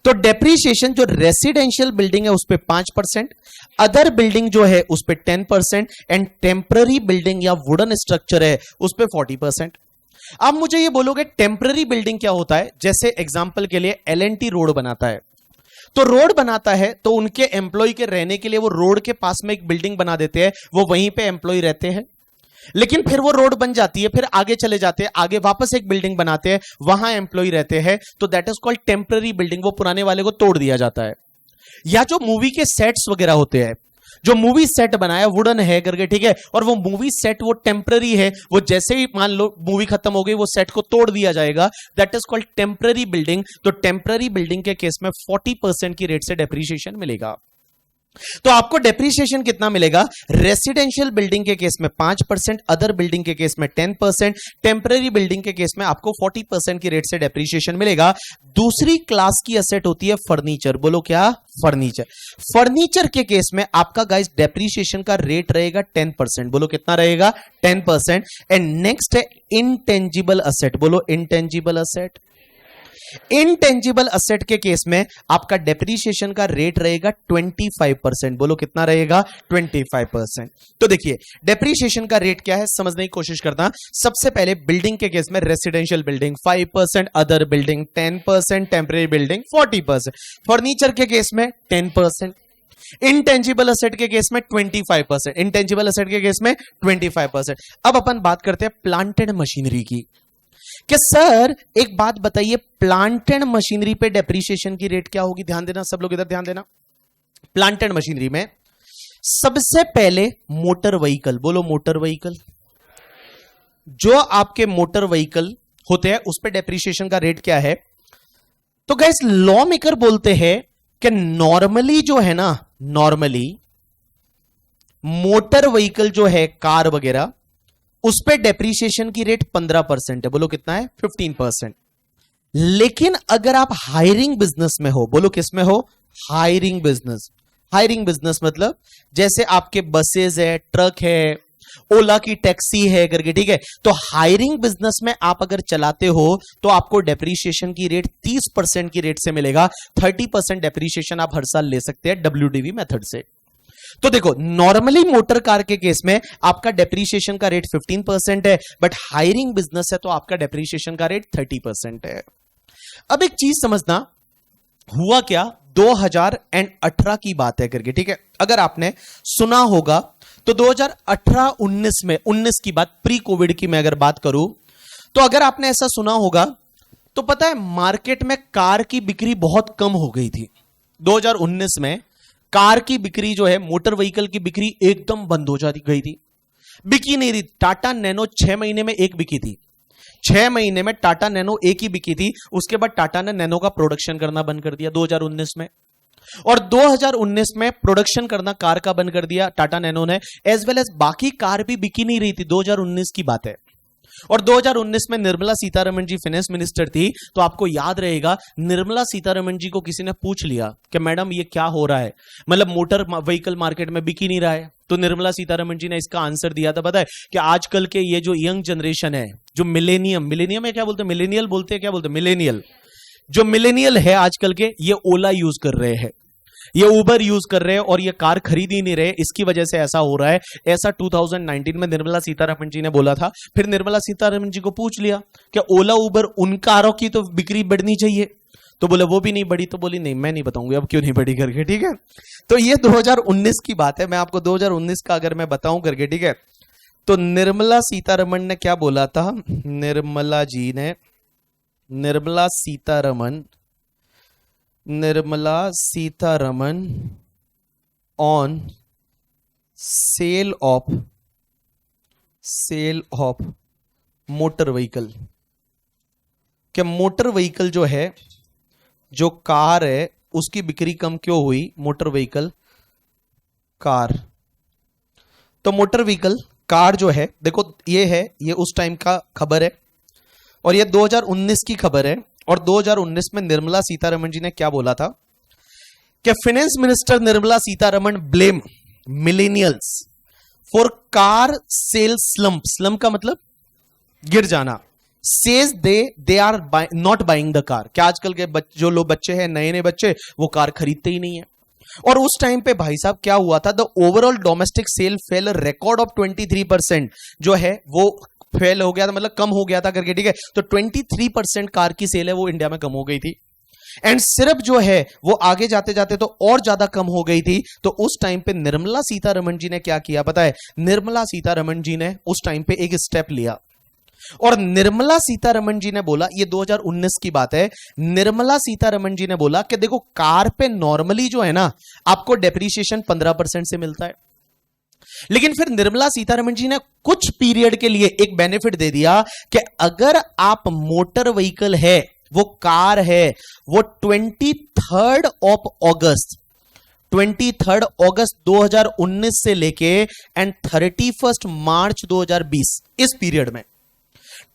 Speaker 1: तो डेप्रीशिएशन जो रेसिडेंशियल बिल्डिंग है उस पे 5%, अदर बिल्डिंग जो है उस पे 10% एंड टेम्पररी बिल्डिंग या वुडन स्ट्रक्चर है उस पे 40%। अब मुझे ये बोलोगे टेम्पररी बिल्डिंग क्या होता है? जैसे एग्जांपल के लिए एलएनटी रोड बनाता है, तो रोड बनाता है तो उनके एम्प्लॉय के रहने के लिए वो रोड के पास में एक बिल्डिंग बना देते हैं, वो वहीं पे एम्प्लॉय रहते हैं। लेकिन फिर वो रोड बन जाती है, फिर आगे चले जाते हैं, आगे वापस एक बिल्डिंग बनाते हैं, वहां एम्प्लॉय रहते हैं, तो that is called temporary building. वो पुराने वाले को तोड़ दिया जाता है। या जो मूवी के सेट्स वगैरह होते हैं, जो मूवी सेट बनाया वुडन है करके, ठीक है, और वो मूवी सेट वो टेम्पररी है, वो जैसे ही मान लो मूवी खत्म हो गई वो सेट को तोड़ दिया जाएगा, that is called temporary building. तो टेम्पररी बिल्डिंग के केस में 40% की रेट से डेप्रीशिएशन मिलेगा। तो आपको डेप्रीशिएशन कितना मिलेगा? रेसिडेंशियल बिल्डिंग के केस में 5%, अदर बिल्डिंग के केस में 10%, टेम्पररी बिल्डिंग के केस में आपको 40% की रेट से डेप्रीशिएशन मिलेगा। दूसरी क्लास की असेट होती है फर्नीचर। बोलो क्या? फर्नीचर। फर्नीचर के केस में आपका गाइस डेप्रीशिएशन का रेट रहेगा 10%। बोलो कितना रहेगा? 10%। एंड नेक्स्ट है इंटेंजिबल असेट। बोलो इंटेंजिबल असेट। इनटेंजिबल असेट के केस में आपका डेप्रीशिएशन का रेट रहेगा 25%। बोलो कितना रहेगा? 25%। तो देखिए डेप्रीशिएशन का रेट क्या है समझने की कोशिश करता। सबसे पहले बिल्डिंग के केस में residential building 5%, other building 10%, temporary building 40%, furniture के केस में 10%, इंटेंजिबल असेट के केस में 25%, इंटेंजिबल असेट के केस में 25%। अब अपन बात करते हैं प्लांट एंड मशीनरी की कि सर एक बात बताइए, प्लांट एंड मशीनरी पे डेप्रीशिएशन की रेट क्या होगी? ध्यान देना सब लोग, इधर ध्यान देना। प्लांट एंड मशीनरी में सबसे पहले मोटर व्हीकल। बोलो मोटर व्हीकल। जो आपके मोटर व्हीकल होते हैं उस पे डेप्रीशिएशन का रेट क्या है? तो गाइस लॉ मेकर बोलते हैं कि नॉर्मली जो है ना, नॉर्मली मोटर व्हीकल जो है, कार वगैरह, उस पे डेप्रीशिएशन की रेट 15% है। बोलो कितना है? 15%। लेकिन अगर आप हायरिंग बिजनेस में हो, बोलो किस में हो? Hiring business. हायरिंग बिजनेस मतलब जैसे आपके बसेस है, ट्रक है, ओला की टैक्सी है करके, ठीक है। तो हायरिंग बिजनेस में आप अगर चलाते हो तो आपको डेप्रीशिएशन की रेट 30% की रेट से मिलेगा। 30% डेप्रीशिएशन आप हर साल ले सकते हैं WDV मेथड से। तो देखो, नॉर्मली मोटर कार के केस में आपका डेप्रीशिएशन का रेट 15% है, बट हायरिंग बिजनेस है तो आपका डेप्रीशिएशन का रेट 30% है। अब एक चीज समझना, हुआ क्या, 2018 की बात है करके, ठीक है। अगर आपने सुना होगा तो 2018-19 में, 19 की बात, प्री कोविड की मैं अगर बात करूं, तो अगर आपने ऐसा सुना होगा तो पता है मार्केट में कार की बिक्री बहुत कम हो गई थी। 2019 में कार की बिक्री जो है, मोटर व्हीकल की बिक्री एकदम बंद हो जाती गई थी, बिकी नहीं रही। टाटा नैनो 6 महीने में एक बिकी थी। 6 महीने में टाटा नैनो एक ही बिकी थी। उसके बाद टाटा ने नैनो का प्रोडक्शन करना बंद कर दिया 2019 में। और 2019 में प्रोडक्शन करना कार का बंद कर दिया टाटा नैनो ने, एज वेल एज बाकी कार भी बिकी नहीं रही थी। 2019 की बात है। और 2019 में निर्मला सीतारमण जी फाइनेंस मिनिस्टर थी, तो आपको याद रहेगा निर्मला सीतारमण जी को किसी ने पूछ लिया कि मैडम ये क्या हो रहा है, मतलब मोटर व्हीकल मार्केट में बिकी नहीं रहा है। तो निर्मला सीतारमण जी ने इसका आंसर दिया था, पता है कि आजकल के ये जो यंग जनरेशन है, जो मिलेनियम है, क्या बोलते हैं, मिलेनियल बोलते हैं, क्या बोलते हैं, मिलेनियल, जो मिलेनियल है आजकल के, ये ओला यूज कर रहे हैं, ये उबर यूज कर रहे हैं और ये कार खरीद ही नहीं रहे। इसकी वजह से ऐसा हो रहा है। ऐसा 2019 में निर्मला सीतारमण जी ने बोला था। फिर निर्मला सीतारमण जी को पूछ लिया कि ओला उबर उन कारों की तो बिक्री बढ़नी चाहिए, तो बोले वो भी नहीं बढ़ी। तो बोली नहीं, मैं नहीं बताऊंगी अब क्यों नहीं बढ़ी करके, ठीक है। तो ये 2019 की बात है। मैं आपको 2019 का अगर मैं बताऊं करके, ठीक है, तो निर्मला सीतारमण ने क्या बोला था, Nirmala Sitharaman on sale of motor vehicle, क्या मोटर व्हीकल जो है, जो कार है, उसकी बिक्री कम क्यों हुई, मोटर व्हीकल कार। तो मोटर व्हीकल कार जो है, देखो ये है, ये उस टाइम का खबर है और ये 2019 की खबर है। और 2019 में निर्मला सीतारमण जी ने क्या बोला था कि finance minister Nirmala Sitharaman blame millennials for car sale slump का मतलब गिर जाना, says they are not buying the car. क्या आजकल के जो लोग बच्चे हैं, नए नए बच्चे, वो कार खरीदते ही नहीं है। और उस टाइम पे भाई साहब क्या हुआ था, the overall domestic sale fell record of 23% जो है वो फेल हो गया था, मतलब कम हो गया था करके, ठीक है। तो 23% कार की सेल है वो इंडिया में कम हो गई थी। एंड सिर्फ जो है वो आगे जाते जाते तो और ज्यादा कम हो गई थी। तो उस टाइम पे निर्मला सीतारमण जी ने क्या किया पता है, निर्मला सीतारमण जी ने उस टाइम पे एक स्टेप लिया और निर्मला सीतारमण जी ने बोला, ये 2019 की बात है, निर्मला सीतारमण जी ने बोला कि देखो कार पे नॉर्मली जो है ना आपको डेप्रीशिएशन 15% से मिलता है, लेकिन फिर निर्मला सीतारमण जी ने कुछ पीरियड के लिए एक बेनिफिट दे दिया कि अगर आप मोटर व्हीकल है, वो कार है, वो 23 अगस्त 2019 से लेके एंड 31 मार्च 2020 इस पीरियड में,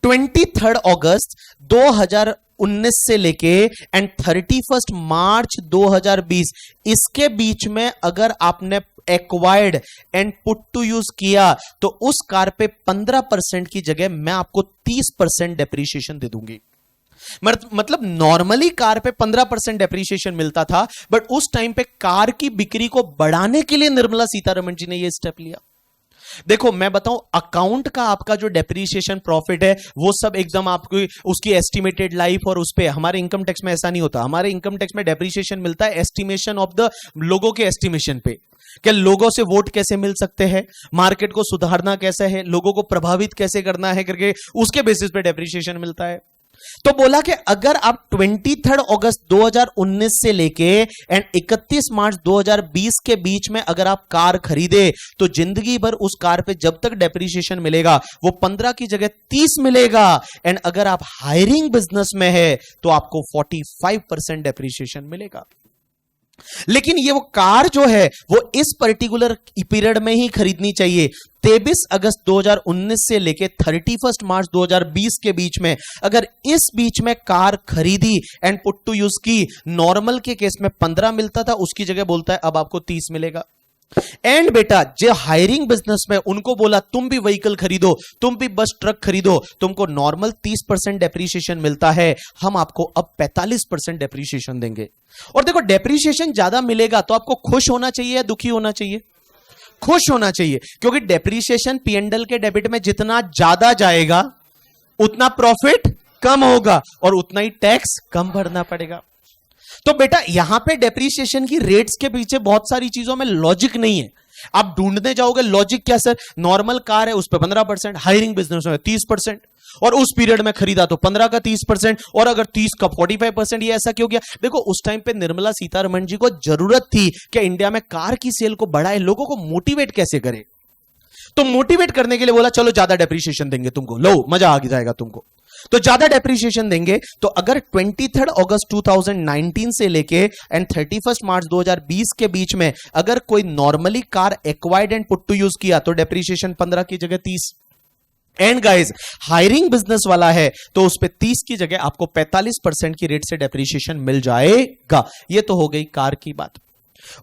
Speaker 1: 23 अगस्त 2019 से लेके एंड 31 मार्च 2020 इसके बीच में अगर आपने acquired and put to use किया तो उस कार पे 15% की जगह मैं आपको 30% डेप्रीशिएशन दे दूंगी। मतलब नॉर्मली कार पे 15% डेप्रीशिएशन मिलता था, बट उस टाइम पे कार की बिक्री को बढ़ाने के लिए निर्मला सीतारमण जी ने यह स्टेप लिया। देखो मैं बताऊं, अकाउंट का आपका जो डेप्रीशिएशन प्रॉफिट है वो सब एकदम आपको उसकी एस्टिमेटेड लाइफ और उस पे, हमारे इनकम टैक्स में ऐसा नहीं होता। हमारे इनकम टैक्स में डेप्रीशिएशन मिलता है एस्टिमेशन ऑफ द लोगों के एस्टिमेशन पे, कि लोगों से वोट कैसे मिल सकते हैं, मार्केट को सुधारना कैसे है, लोगों को प्रभावित कैसे करना है करके उसके बेसिस पे डेप्रीशिएशन मिलता है। तो बोला कि अगर आप 23 अगस्त 2019 से लेके एंड 31 मार्च 2020 के बीच में अगर आप कार खरीदे तो जिंदगी भर उस कार पे जब तक डेप्रिसिएशन मिलेगा वो 15 की जगह 30 मिलेगा। एंड अगर आप हायरिंग बिजनेस में है तो आपको 45% डेप्रिसिएशन मिलेगा। लेकिन ये वो कार जो है वो इस पर्टिकुलर पीरियड में ही खरीदनी चाहिए। 23 अगस्त 2019 से लेके 31 मार्च 2020 के बीच में अगर इस बीच में कार खरीदी एंड पुट टू यूज की, नॉर्मल के केस में 15 मिलता था, उसकी जगह बोलता है अब आपको 30 मिलेगा। एंड बेटा जो हायरिंग बिजनेस में उनको बोला तुम भी व्हीकल खरीदो, तुम भी बस ट्रक खरीदो, तुमको नॉर्मल 30% डेप्रीशिएशन मिलता है, हम आपको अब 45% डेप्रीशिएशन देंगे। और देखो डेप्रीशिएशन ज्यादा मिलेगा तो आपको खुश होना चाहिए या दुखी होना चाहिए? खुश होना चाहिए, क्योंकि डेप्रीशिएशन पीएनएल के डेबिट में जितना ज्यादा जाएगा उतना प्रॉफिट कम होगा और उतना ही टैक्स कम भरना पड़ेगा। तो बेटा यहां पे डेप्रीशिएशन की रेट्स के पीछे बहुत सारी चीजों में लॉजिक नहीं है। आप ढूंढने जाओगे लॉजिक क्या सर, नॉर्मल कार है उस पर 15%, हायरिंग बिजनेस में 30%, और उस पीरियड में खरीदा तो 15 का 30%, और अगर 30 का 45%, ये ऐसा क्यों गया? देखो उस टाइम पे निर्मला सीतारमण जी को जरूरत थी कि इंडिया में कार की सेल को बढ़ाए, लोगों को मोटिवेट कैसे करे। तो मोटिवेट करने के लिए बोला चलो ज्यादा डेप्रीशिएशन देंगे तुमको, लो मजा आ जाएगा तुमको, तो ज्यादा डेप्रीशिएशन देंगे। तो अगर 23 अगस्त 2019 से लेके एंड 31 मार्च 2020 के बीच में अगर कोई normally car acquired and put to use किया तो डेप्रीशिएशन 15 की जगह 30। एंड गाइज हायरिंग बिजनेस वाला है तो उस पे 30 की जगह आपको 45% की रेट से डेप्रीशिएशन मिल जाएगा। ये तो हो गई कार की बात।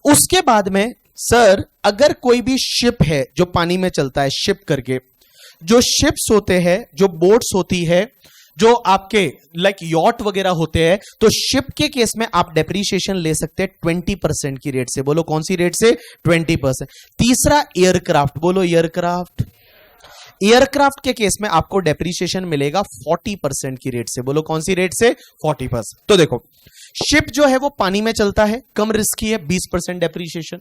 Speaker 1: उसके बाद में सर अगर कोई भी शिप है जो पानी में चलता है, शिप करके जो शिप्स होते हैं, जो बोट्स होती है, जो आपके लाइक यॉट वगैरह होते हैं, तो शिप के केस में आप डेप्रीशिएशन ले सकते हैं 20% की रेट से। बोलो कौन सी रेट से? 20%। तीसरा एयरक्राफ्ट, बोलो एयरक्राफ्ट। एयरक्राफ्ट के केस में आपको डेप्रीशिएशन मिलेगा 40% की रेट से। बोलो कौन सी रेट से? 40%। तो देखो शिप जो है वो पानी में चलता है, कम रिस्की है, 20% डेप्रीशिएशन।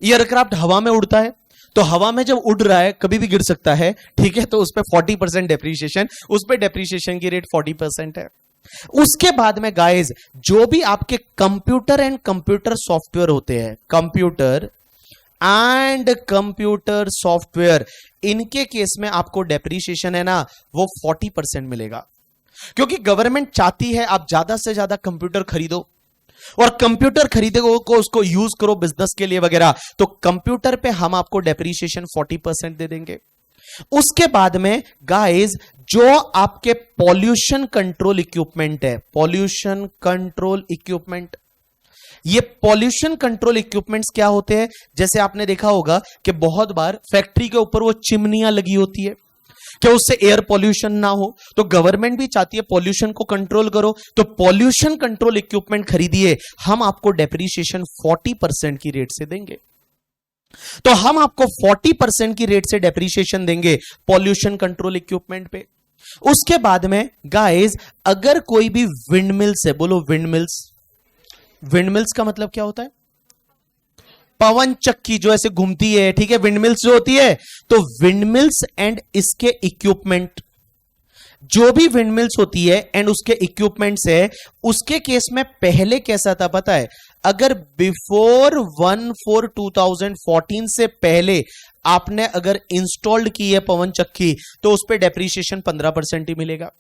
Speaker 1: एयरक्राफ्ट हवा में उड़ता है, तो हवा में जब उड़ रहा है कभी भी गिर सकता है, ठीक है, तो उस पर 40% डेप्रीशिएशन, उस पर डेप्रीशिएशन की रेट 40% है। उसके बाद में गाइस जो भी आपके कंप्यूटर एंड कंप्यूटर सॉफ्टवेयर होते हैं, कंप्यूटर एंड कंप्यूटर सॉफ्टवेयर, इनके केस में आपको डेप्रीशिएशन है ना वो 40% मिलेगा, क्योंकि गवर्नमेंट चाहती है आप ज्यादा से ज्यादा कंप्यूटर खरीदो और कंप्यूटर खरीदे को उसको यूज करो बिजनेस के लिए वगैरह, तो कंप्यूटर पे हम आपको डेप्रीशिएशन 40% दे देंगे। उसके बाद में गाइस जो आपके पॉल्यूशन कंट्रोल इक्विपमेंट है, पॉल्यूशन कंट्रोल इक्विपमेंट, ये पॉल्यूशन कंट्रोल इक्विपमेंट्स क्या होते हैं? जैसे आपने देखा होगा कि बहुत बार फैक्ट्री के ऊपर वो चिमनियां लगी होती है कि उससे एयर पॉल्यूशन ना हो, तो गवर्नमेंट भी चाहती है पॉल्यूशन को कंट्रोल करो, तो पॉल्यूशन कंट्रोल इक्विपमेंट खरीदिए, हम आपको डेप्रीशिएशन 40% की रेट से देंगे। तो हम आपको 40% की रेट से डेप्रीशिएशन देंगे पॉल्यूशन कंट्रोल इक्विपमेंट पे। उसके बाद में गाइस अगर कोई भी विंडमिल्स है, बोलो विंडमिल्स। विंडमिल्स का मतलब क्या होता है? पवन चक्की जो ऐसे घूमती है, ठीक है, विंडमिल्स जो होती है, तो विंडमिल्स एंड इसके इक्विपमेंट, जो भी विंडमिल्स होती है एंड उसके इक्विपमेंट्स है, उसके केस में पहले कैसा था पता है? अगर बिफोर 1/4/2014 से पहले आपने अगर इंस्टॉल्ड की है पवन चक्की तो उस पर डेप्रीशिएशन 15% ही मिलेगा।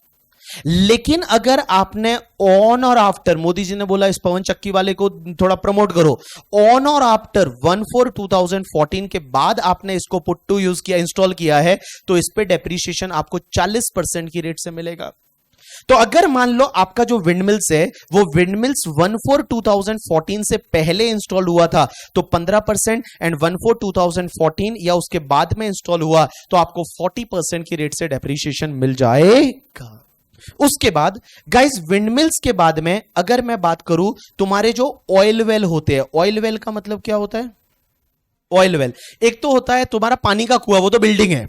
Speaker 1: लेकिन अगर आपने ऑन और आफ्टर, मोदी जी ने बोला इस पवन चक्की वाले को थोड़ा प्रमोट करो, ऑन और आफ्टर 1/4/2014 के बाद आपने इसको पुट टू यूज किया, इंस्टॉल किया है, तो इस पे डेप्रीशिएशन आपको 40% की रेट से मिलेगा। तो अगर मान लो आपका जो विंडमिल्स है वो विंडमिल्स 1/4/2014 से पहले इंस्टॉल हुआ था तो 15%, एंड 1/4/2014 या उसके बाद में इंस्टॉल हुआ तो आपको 40% की रेट से डेप्रीशिएशन मिल जाएगा। उसके बाद गाइस विंडमिल्स के बाद में अगर मैं बात करूं तुम्हारे जो ऑयल वेल होते हैं, ऑयल वेल का मतलब क्या होता है? ऑयल वेल एक तो होता है तुम्हारा पानी का कुआं, वो तो बिल्डिंग है,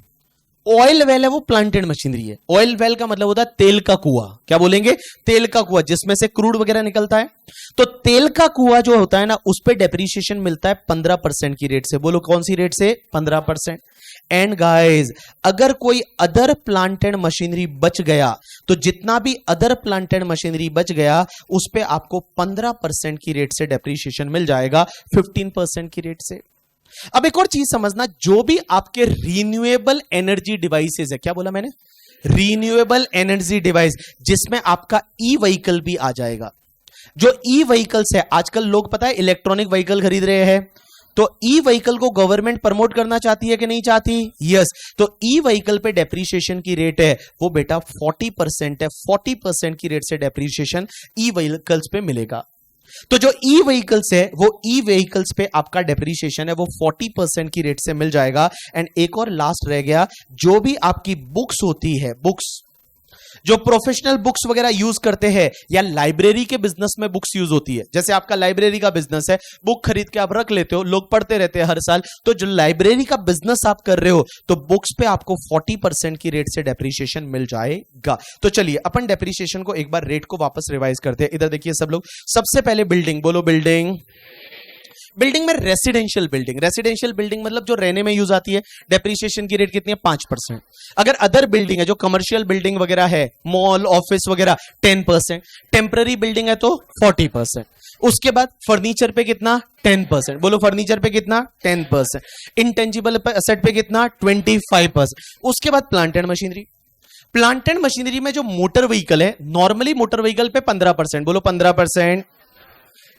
Speaker 1: ऑयल वेल है वो प्लांटेड मशीनरी है। ऑयल वेल का मतलब होता है तेल का कुआं। क्या बोलेंगे? तेल का कुआं, जिसमें से क्रूड वगैरह निकलता है। तो तेल का कुआं जो होता है ना, उस पे डेप्रीशिएशन मिलता है 15% की रेट से। बोलो कौन सी रेट से? 15%। एंड गाइस, अगर कोई अदर प्लांटेड मशीनरी बच गया, तो जितना भी अदर प्लांटेड मशीनरी बच गया, उस पे आपको 15% की रेट से डेप्रीशिएशन मिल जाएगा, 15% की रेट से। अब एक और चीज समझना, जो भी आपके रीन्यूएबल एनर्जी डिवाइसेस है, क्या बोला मैंने? रीन्यूएबल एनर्जी डिवाइस, जिसमें आपका ई व्हीकल भी आ जाएगा। जो ई व्हीकल्स है, आजकल लोग पता है इलेक्ट्रॉनिक व्हीकल खरीद रहे हैं, तो ई व्हीकल को गवर्नमेंट प्रमोट करना चाहती है कि नहीं चाहती? यस। तो ई व्हीकल पे डेप्रीशिएशन की रेट है वो बेटा 40% है। 40% की रेट से डेप्रीशिएशन ई व्हीकल्स पे मिलेगा। तो जो ई व्हीकल्स है, वो ई व्हीकल्स पे आपका डेप्रीशिएशन है वो 40% की रेट से मिल जाएगा। एंड एक और लास्ट रह गया, जो भी आपकी बुक्स होती है, बुक्स जो प्रोफेशनल बुक्स वगैरह यूज करते हैं, या लाइब्रेरी के बिजनेस में बुक्स यूज होती है, जैसे आपका लाइब्रेरी का बिजनेस है, बुक खरीद के आप रख लेते हो, लोग पढ़ते रहते हैं हर साल, तो जो लाइब्रेरी का बिजनेस आप कर रहे हो, तो बुक्स पे आपको 40% की रेट से डेप्रीशिएशन मिल जाएगा। तो चलिए अपन डेप्रीशिएशन को एक बार रेट को वापस रिवाइज करते हैं। इधर देखिए सब लोग, सबसे पहले बिल्डिंग, बोलो बिल्डिंग। बिल्डिंग में रेसिडेंशियल बिल्डिंग, रेसिडेंशियल बिल्डिंग मतलब जो रहने में यूज आती है, डेप्रीशिएशन की रेट कितनी है? 5%। अगर अदर बिल्डिंग है, जो कमर्शियल बिल्डिंग वगैरह है, मॉल ऑफिस वगैरह, 10%। टेम्पररी बिल्डिंग है तो 40%। उसके बाद फर्नीचर पे कितना? 10%। बोलो फर्नीचर पे कितना? 10%। इंटेंजिबल एसेट पे कितना? 25%। उसके बाद प्लांटेड मशीनरी। प्लांटेड मशीनरी में जो मोटर व्हीकल है, नॉर्मली मोटर व्हीकल पे 15%, बोलो 15%।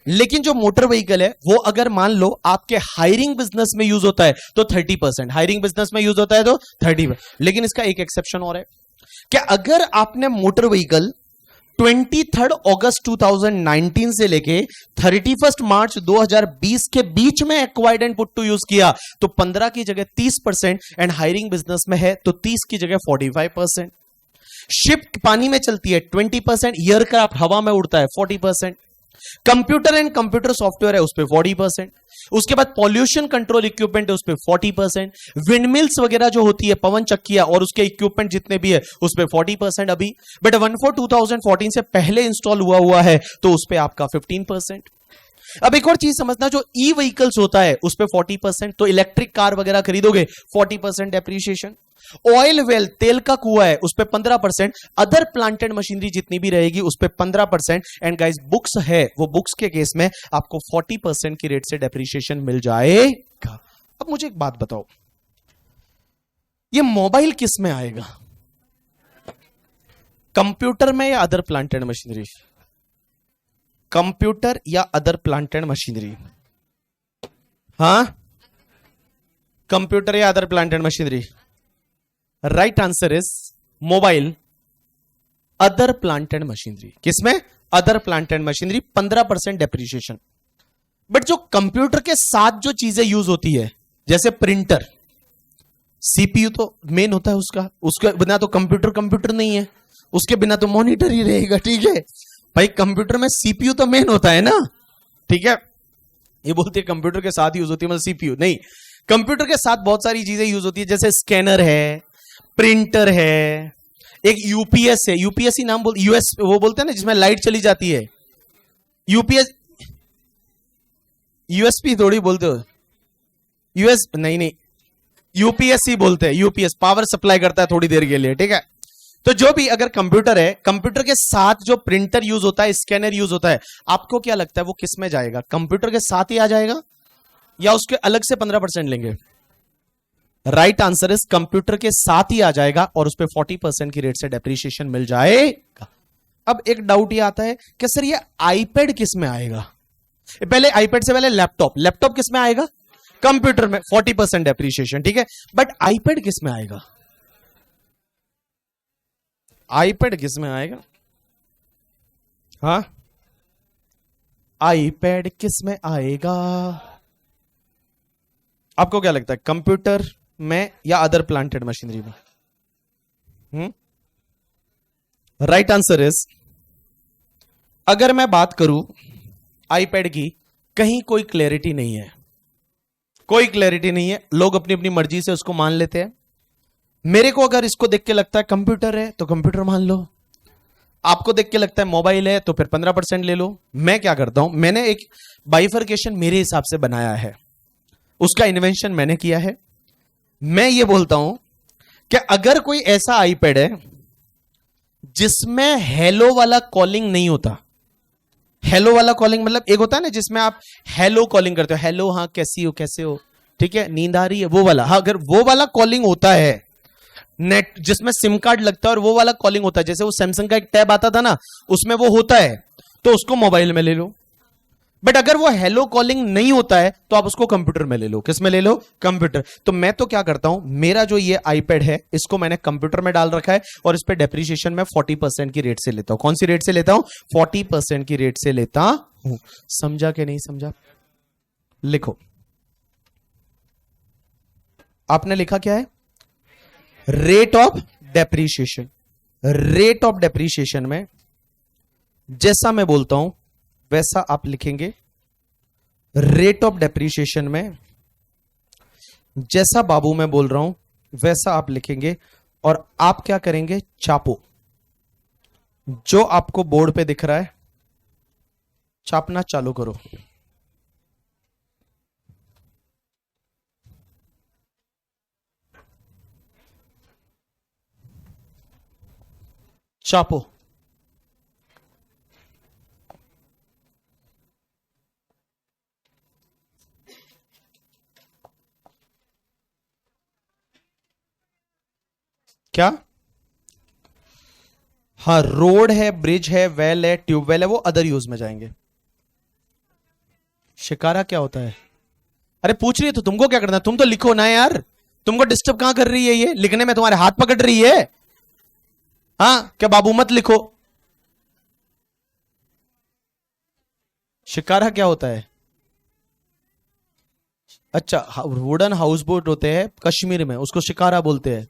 Speaker 1: लेकिन जो मोटर व्हीकल है वो अगर मान लो आपके हायरिंग बिजनेस में यूज होता है तो 30%। हायरिंग बिजनेस में यूज होता है तो 30%। लेकिन इसका एक एक्सेप्शन और है, क्या अगर आपने मोटर व्हीकल 23 अगस्त 2019 से लेके 31 मार्च 2020 के बीच में acquired and put to use किया, तो 15 की जगह 30%, एंड हायरिंग बिजनेस में है तो 30 की जगह 45%। शिप पानी में चलती है 20%, एयरक्राफ्ट हवा में उड़ता है 40%, कंप्यूटर एंड कंप्यूटर सॉफ्टवेयर है उस पर 40%, उसके बाद पॉल्यूशन कंट्रोल इक्विपमेंट है उस पर 40%, विंडमिल्स वगैरह जो होती है, पवन चक्कियां और उसके इक्विपमेंट जितने भी है उस पर 40% अभी। बट 14/2014 से पहले इंस्टॉल हुआ है तो उस पर आपका 15%। अब एक और चीज समझना, जो ई व्हीकल्स होता है उस पर 40%, तो इलेक्ट्रिक कार वगैरह खरीदोगे 40% डेप्रीशिएशन। ऑयल वेल, तेल का कुआं है उस पे 15%, अदर प्लांटेड मशीनरी जितनी भी रहेगी उस पे 15%, एंड गाइस बुक्स है, वो बुक्स के केस में आपको 40% की रेट से डेप्रीशिएशन मिल जाएगा। अब मुझे एक बात बताओ, ये मोबाइल किस में आएगा? कंप्यूटर में या अदर प्लांटेड मशीनरी? कंप्यूटर या अदर प्लांटेड मशीनरी? हां, कंप्यूटर या other planted machinery? Right answer is mobile, other planted machinery. किसमें? Other planted machinery, 15% depreciation. But जो कंप्यूटर के साथ जो चीजें यूज होती है, जैसे प्रिंटर, सीपीयू तो मेन होता है उसका, उसके बिना तो कंप्यूटर नहीं है, उसके बिना तो मॉनिटर ही रहेगा। ठीक है भाई, कंप्यूटर में सीपीयू तो मेन होता है ना, ठीक है। ये बोलते हैं कंप्यूटर के साथ यूज होती है, मतलब सीपीयू नहीं, कंप्यूटर के साथ बहुत सारी चीजें यूज होती है, जैसे स्कैनर है, प्रिंटर है, एक यूपीएस है, यूपीएस ही नाम बोल, यूएस वो बोलते हैं ना जिसमें लाइट चली जाती है, यूपीएस, यूएसपी थोड़ी बोलते हो, यूएस नहीं, यूपीएस ही बोलते हैं। यूपीएस पावर सप्लाई करता है थोड़ी देर के लिए, ठीक है। तो जो भी अगर कंप्यूटर है, कंप्यूटर के साथ जो प्रिंटर यूज होता है, स्कैनर यूज होता है, आपको क्या लगता है वो किस में जाएगा? कंप्यूटर के साथ ही आ जाएगा या उसके अलग से 15% लेंगे? राइट आंसर इज कंप्यूटर के साथ ही आ जाएगा और उस पर 40% की रेट से डेप्रीशिएशन मिल जाएगा। अब एक डाउट ये आता है कि सर ये आईपैड किस में आएगा? पहले आईपैड से पहले लैपटॉप किस में आएगा? कंप्यूटर में 40% डेप्रीशिएशन, ठीक है। बट आईपैड किस में आएगा? आईपैड किस में आएगा? हाँ, आईपैड किस में आएगा? आपको क्या लगता है, कंप्यूटर में या अदर प्लांटेड मशीनरी में? राइट आंसर इज, अगर मैं बात करूं आईपैड की, कहीं कोई क्लैरिटी नहीं है, कोई क्लैरिटी नहीं है, लोग अपनी अपनी मर्जी से उसको मान लेते हैं। मेरे को अगर इसको देख के लगता है कंप्यूटर है तो कंप्यूटर मान लो, आपको देख के लगता है मोबाइल है तो फिर 15% ले लो। मैं क्या करता हूं, मैंने एक बाइफर्केशन मेरे हिसाब से बनाया है, उसका इन्वेंशन मैंने किया है। मैं ये बोलता हूं कि अगर कोई ऐसा आईपैड है जिसमें हेलो वाला कॉलिंग नहीं होता, हेलो वाला कॉलिंग मतलब एक होता है ना जिसमें आप हेलो कॉलिंग करते हो, हेलो हाँ कैसी हो कैसे हो, ठीक है नींद आ रही है, वो वाला, हाँ अगर वो वाला कॉलिंग होता है, नेट जिसमें सिम कार्ड लगता है और वो वाला कॉलिंग होता है, जैसे वो सैमसंग का एक टैब आता था ना उसमें वो होता है, तो उसको मोबाइल में ले लो। बट अगर वो हेलो कॉलिंग नहीं होता है तो आप उसको कंप्यूटर में ले लो। किस में ले लो? कंप्यूटर। तो मैं तो क्या करता हूं, मेरा जो ये आईपैड है इसको मैंने कंप्यूटर में डाल रखा है और इस पे डेप्रीशिएशन में 40% की रेट से लेता हूं। कौन सी रेट से लेता हूं? 40% की रेट से लेता हूं। समझा कि नहीं समझा? लिखो, आपने लिखा क्या है? Rate of depreciation. Rate of depreciation में जैसा मैं बोलता हूं वैसा आप लिखेंगे। रेट ऑफ डेप्रीशिएशन में जैसा बाबू मैं बोल रहा हूं वैसा आप लिखेंगे और आप क्या करेंगे? चापो। जो आपको बोर्ड पे दिख रहा है छापना चालू करो। चापो। क्या? हाँ, रोड है, ब्रिज है, वेल है, ट्यूबवेल है, वो अदर यूज में जाएंगे। शिकारा क्या होता है? अरे पूछ रही है तो तुमको क्या करना है? तुम तो लिखो ना यार, तुमको डिस्टर्ब कहां कर रही है ये लिखने में? तुम्हारे हाथ पकड़ रही है? हाँ क्या बाबू मत लिखो। शिकारा क्या होता है? अच्छा, वुडन हाउस बोट होते हैं कश्मीर में, उसको शिकारा बोलते हैं।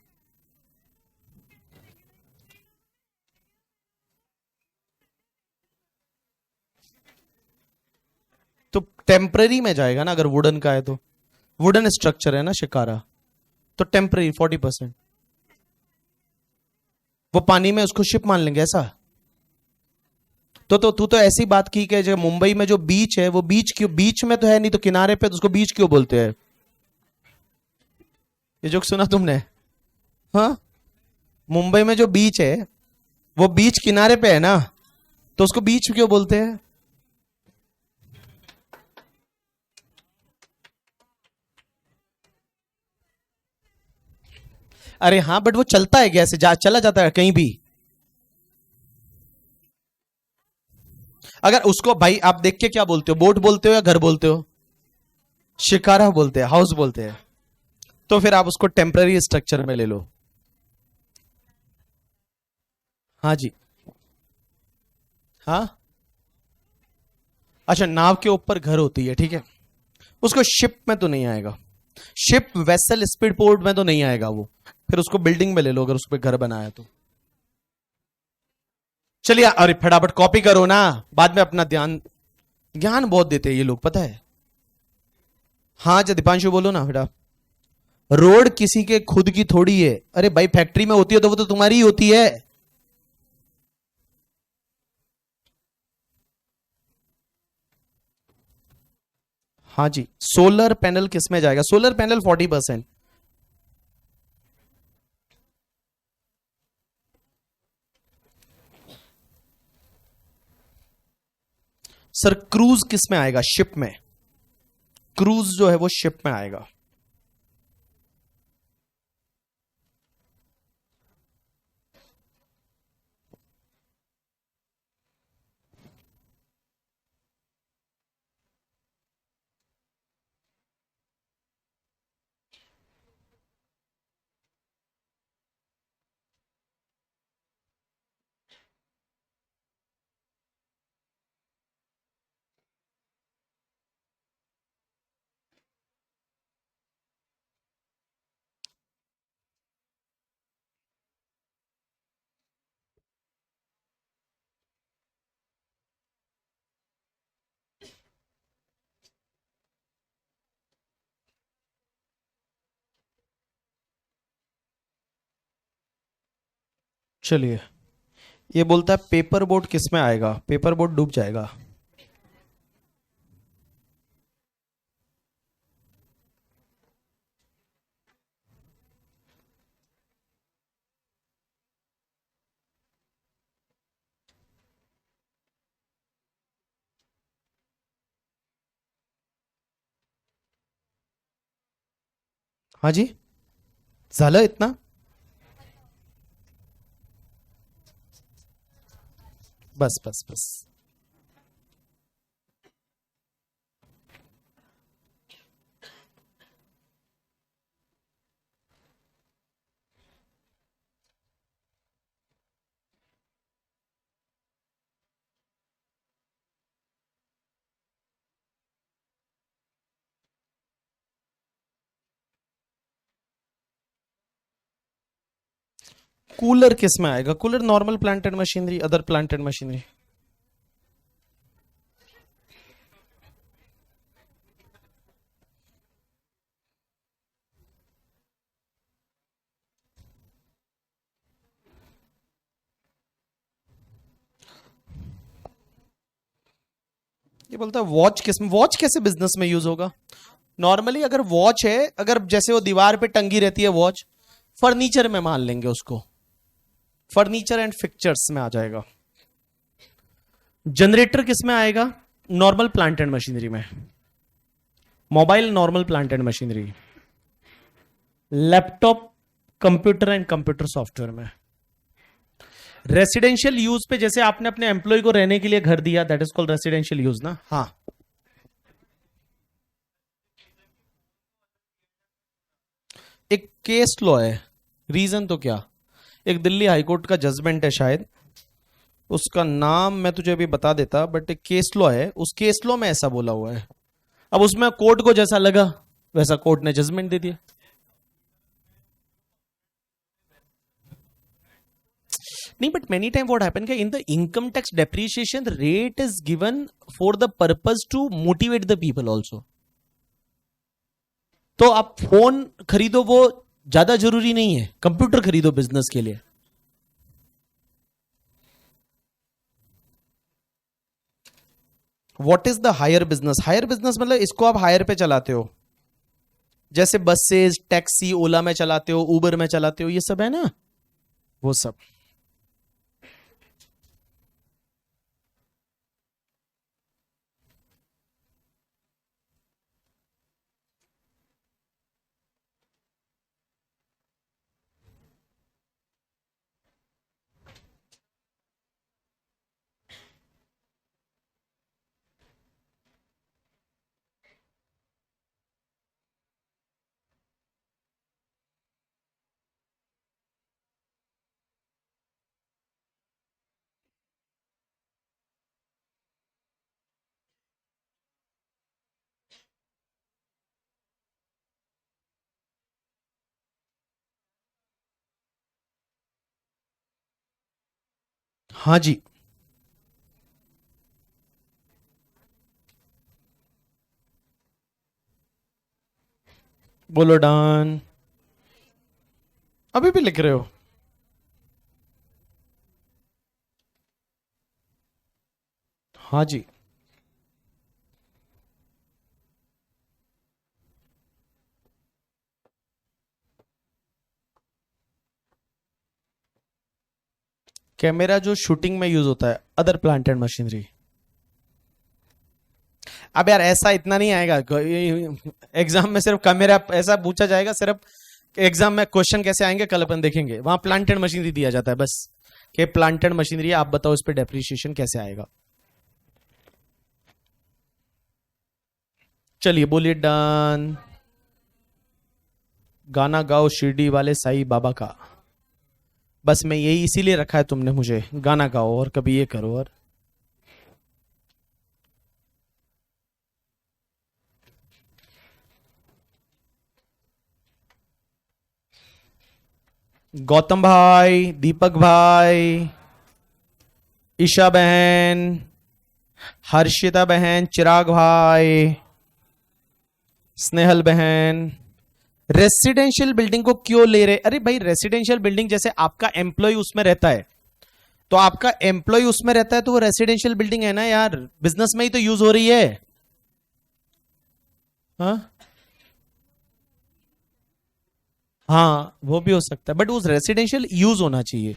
Speaker 1: तो टेम्पररी में जाएगा ना अगर वुडन का है तो, वुडन स्ट्रक्चर है ना शिकारा, तो टेम्पररी 40%। वो पानी में उसको शिप मान लेंगे ऐसा? तो तू तो ऐसी बात की कि जो मुंबई में जो बीच है वो बीच क्यों, बीच में तो है नहीं तो किनारे पे, तो उसको बीच क्यों बोलते हैं? ये जोक सुना तुमने? हाँ, मुंबई में जो बीच है वो बीच किनारे पे है ना, तो उसको बीच क्यों बोलते हैं? अरे हाँ, बट वो चलता है कैसे? चला जाता है कहीं भी। अगर उसको भाई आप देख के क्या बोलते हो, बोट बोलते हो या घर बोलते हो? शिकारा बोलते हैं, हाउस बोलते हैं। तो फिर आप उसको टेम्पररी स्ट्रक्चर में ले लो। हाँ जी। हाँ, अच्छा नाव के ऊपर घर होती है, ठीक है, उसको शिप में तो नहीं आएगा, शिप वेसल स्पीड पोर्ट में तो नहीं आएगा वो, फिर उसको बिल्डिंग में ले लो अगर उस पर घर बनाया तो। चलिए, अरे फटाफट कॉपी करो ना, बाद में अपना ध्यान, ज्ञान बहुत देते हैं ये लोग पता है। हाँ जी दीपांशु बोलो ना बेटा। रोड किसी के खुद की थोड़ी है, अरे भाई फैक्ट्री में होती है तो वो तो तुम्हारी ही होती है। हाँ जी, सोलर पैनल किस में जाएगा? Solar panel 40%। सर क्रूज किस में आएगा? शिप में। क्रूज जो है वो शिप में आएगा। चलिए, ये बोलता है पेपर बोट किस में आएगा? पेपर बोट डूब जाएगा। हाँ जी, झालं इतना? बस बस बस। कूलर किस में आएगा? Cooler normal plant and machinery, other plant and machinery. ये बोलता है वॉच किस में? वॉच कैसे बिजनेस में यूज होगा? नॉर्मली अगर वॉच है, अगर जैसे वो दीवार पे टंगी रहती है वॉच, फर्नीचर में मान लेंगे उसको, फर्नीचर एंड फिक्चर्स में आ जाएगा। जनरेटर किस में आएगा? नॉर्मल प्लांट एंड मशीनरी में। Mobile normal plant and machinery. Laptop computer and computer software में। रेसिडेंशियल यूज पे जैसे आपने अपने एम्प्लॉय को रहने के लिए घर दिया, that is called residential use ना। हाँ, एक केस लॉ है। रीजन तो क्या, एक दिल्ली हाईकोर्ट का जजमेंट है शायद, उसका नाम मैं तुझे अभी बता देता, बट एक केस लॉ है, उस केस लॉ में ऐसा बोला हुआ है। अब उसमें कोर्ट को जैसा लगा वैसा कोर्ट ने जजमेंट दे दिया। नहीं, but many time what happen, in the income tax depreciation rate is given for the purpose to motivate the people also. तो आप फोन खरीदो वो ज्यादा जरूरी नहीं है, कंप्यूटर खरीदो बिजनेस के लिए। What is the hire business? Hire business मतलब इसको आप हायर पे चलाते हो, जैसे बसेस, टैक्सी, ओला में चलाते हो, उबर में चलाते हो, ये सब है ना, वो सब। हाँ जी, बोलो डन। अभी भी लिख रहे हो? हाँ जी। कैमरा जो शूटिंग में यूज होता है, अदर प्लांट एंड मशीनरी। अब यार ऐसा इतना नहीं आएगा एग्जाम में, सिर्फ कैमरा ऐसा पूछा जाएगा सिर्फ। एग्जाम में क्वेश्चन कैसे आएंगे कल अपन देखेंगे, वहां प्लांट एंड मशीनरी दिया जाता है बस, कि प्लांट एंड मशीनरी आप बताओ इस पे डेप्रिसिएशन कैसे आएगा। चलिए बोलिए डन। गाना गाओ शिरडी वाले साईं बाबा का। बस मैं यही इसीलिए रखा है तुमने मुझे, गाना गाओ और कभी ये करो। और गौतम भाई, दीपक भाई, ईशा बहन, हर्षिता बहन, चिराग भाई, स्नेहल बहन, रेसिडेंशियल बिल्डिंग को क्यों ले रहे? अरे भाई रेसिडेंशियल बिल्डिंग जैसे आपका एम्प्लॉय उसमें रहता है, तो आपका एम्प्लॉय उसमें रहता है तो वो रेसिडेंशियल बिल्डिंग है ना यार, बिजनेस में ही तो यूज हो रही है। हाँ हाँ वो भी हो सकता है, बट उस रेसिडेंशियल यूज होना चाहिए।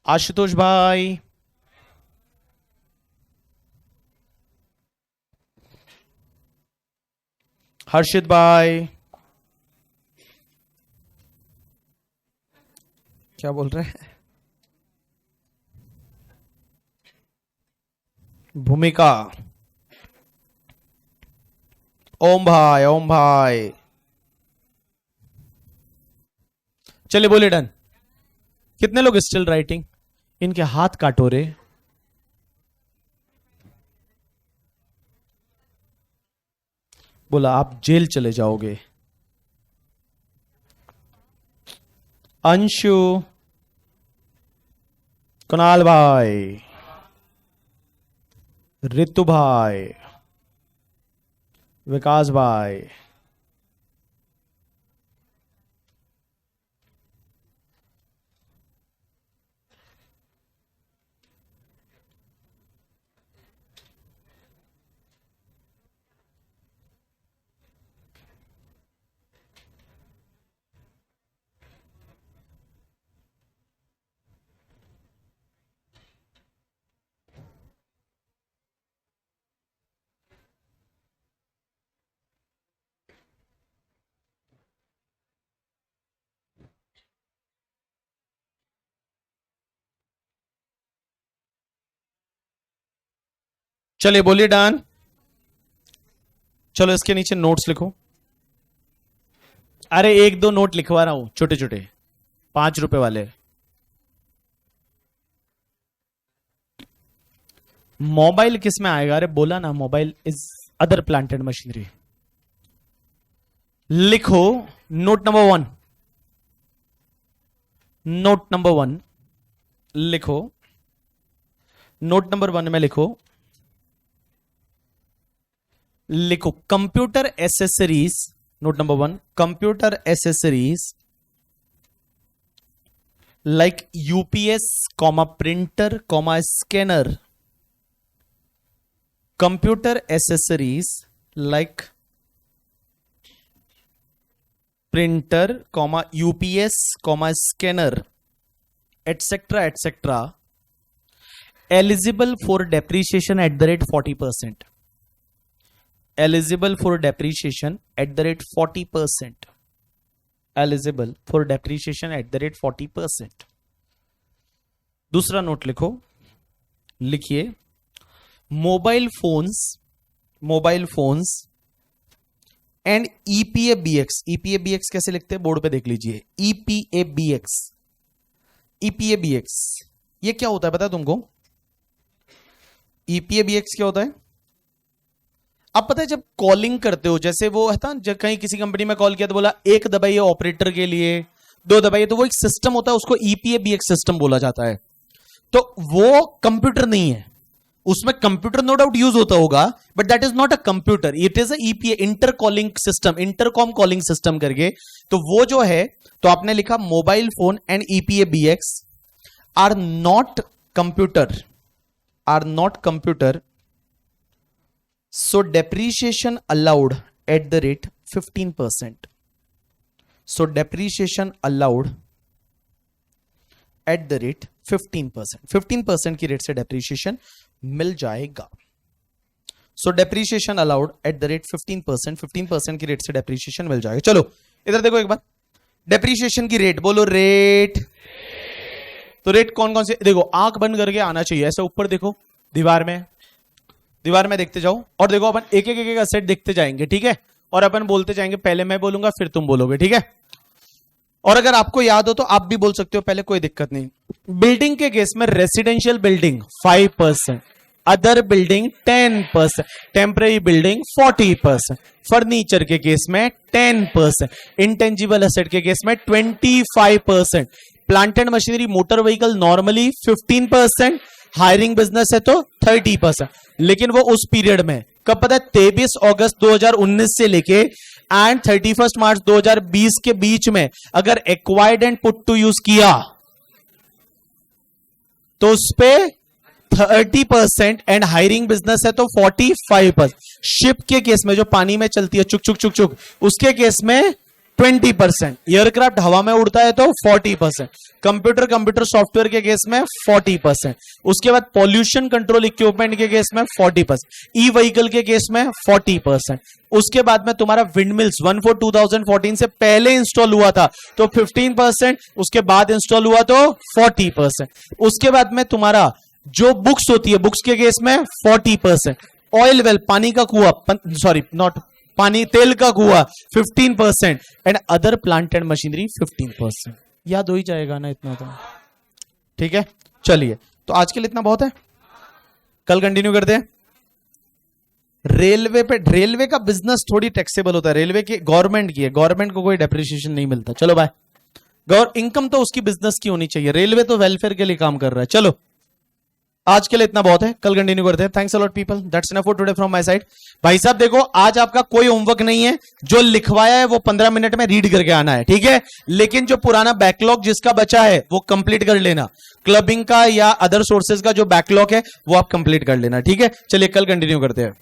Speaker 1: आशुतोष भाई, हर्षित भाई, क्या बोल रहे हैं? भूमिका, ओम भाई, ओम भाई, चलिए बोले डन। कितने लोग स्टिल राइटिंग? इनके हाथ काटो रे। बोला आप जेल चले जाओगे। अंशु, कुणाल भाई, रितु भाई, विकास भाई, चलिए बोलिए डन। चलो इसके नीचे नोट्स लिखो। अरे एक दो नोट लिखवा रहा हूं, छोटे छोटे, 5 रुपए वाले। मोबाइल किस में आएगा? अरे बोला ना, mobile is other plant and machinery. लिखो नोट नंबर 1, नोट नंबर 1 लिखो। नोट नंबर 1 में लिखो, लिखो computer accessories. Note number 1, computer accessories like UPS, printer, scanner. Computer accessories like printer, UPS, scanner, etc., etc. Eligible for depreciation at the rate 40%. Eligible for depreciation at the rate 40%. Eligible for depreciation at the rate 40%. दूसरा note लिखो, लिखिए mobile phones and EPABX। EPABX कैसे लिखते हैं board पे देख लीजिए। EPABX ये क्या होता है पता है तुमको? EPABX क्या होता है? अब पता है जब कॉलिंग करते हो, जैसे वो है ना, जब कहीं किसी कंपनी में कॉल किया तो बोला 1 दबाइए ऑपरेटर के लिए, 2 दबाइए, तो वो एक सिस्टम होता है, उसको EPABX सिस्टम बोला जाता है। तो वो कंप्यूटर नहीं है, उसमें कंप्यूटर नो डाउट यूज होता होगा, but that is not a computer, it is EPA, inter calling system, intercom calling system करके। तो वो जो है, तो आपने लिखा mobile phone and EPABX are not computer, so depreciation allowed at the rate 15%. So depreciation allowed at the rate 15%. 15% की rate से डेप्रीशिएशन मिल जाएगा। So depreciation allowed at the rate 15%. 15% की रेट से डेप्रीशिएशन मिल जाएगा। चलो इधर देखो एक बार, डेप्रीशिएशन की रेट बोलो, रेट। तो रेट कौन कौन से देखो, आंख बंद करके आना चाहिए, ऐसे ऊपर देखो, दीवार में देखते जाओ, और देखो अपन एक एक असेट देखते जाएंगे, ठीक है? और अपन बोलते जाएंगे, पहले मैं बोलूंगा फिर तुम बोलोगे, ठीक है? और अगर आपको याद हो तो आप भी बोल सकते हो पहले, कोई दिक्कत नहीं। बिल्डिंग के केस में residential building 5%, other building 10%, temporary building 40%, furniture के केस में 10%, इंटेंजिबल एसेट के केस में 25%, plant and machinery motor vehicle normally 15%, hiring business है तो 30%। लेकिन वो उस पीरियड में कब पता है, 23 अगस्त 2019 से लेके एंड 31 मार्च 2020 के बीच में अगर acquired and put to use किया तो उस पे 30% एंड हायरिंग बिजनेस है तो 45%। शिप के केस में जो पानी में चलती है चुक चुक चुक चुक, उसके केस में 20%, एयरक्राफ्ट हवा में उड़ता है तो 40%, कंप्यूटर सॉफ्टवेयर के केस में 40%, उसके बाद पॉल्यूशन कंट्रोल इक्विपमेंट के केस में 40%, ई व्हीकल के केस में 40%, उसके बाद में तुम्हारा विंडमिल्स 1/4/2014 से पहले इंस्टॉल हुआ था तो 15%, उसके बाद इंस्टॉल हुआ तो 40%, उसके बाद में तुम्हारा जो बुक्स होती है बुक्स के केस में 40%, ऑयल वेल पानी का कुआं, सॉरी नॉट पानी तेल का कुआं 15% and other plant and machinery 15%। याद हो ही जाएगा ना इतना तो, ठीक है। चलिए तो आज के लिए इतना बहुत है, कल कंटिन्यू करते हैं। रेलवे पे, रेलवे का बिजनेस थोड़ी टैक्सेबल होता है, रेलवे की गवर्नमेंट की है, गवर्नमेंट को कोई डेप्रिसिएशन नहीं मिलता। चलो बाय, इनकम तो उसकी बिजनेस की होनी चाहिए, रेलवे तो वेलफेयर के लिए काम कर रहा है। चलो आज के लिए इतना बहुत है, कल कंटिन्यू करते हैं। Thanks a lot people, that's enough for today from my side. भाई साहब देखो आज आपका कोई होमवर्क नहीं है, जो लिखवाया है वो 15 मिनट में रीड करके आना है, ठीक है। लेकिन जो पुराना बैकलॉग जिसका बचा है वो कंप्लीट कर लेना, क्लबिंग का या अदर सोर्सेज का जो बैकलॉग है वो आप कंप्लीट कर लेना, ठीक है। चलिए कल कंटिन्यू करते हैं।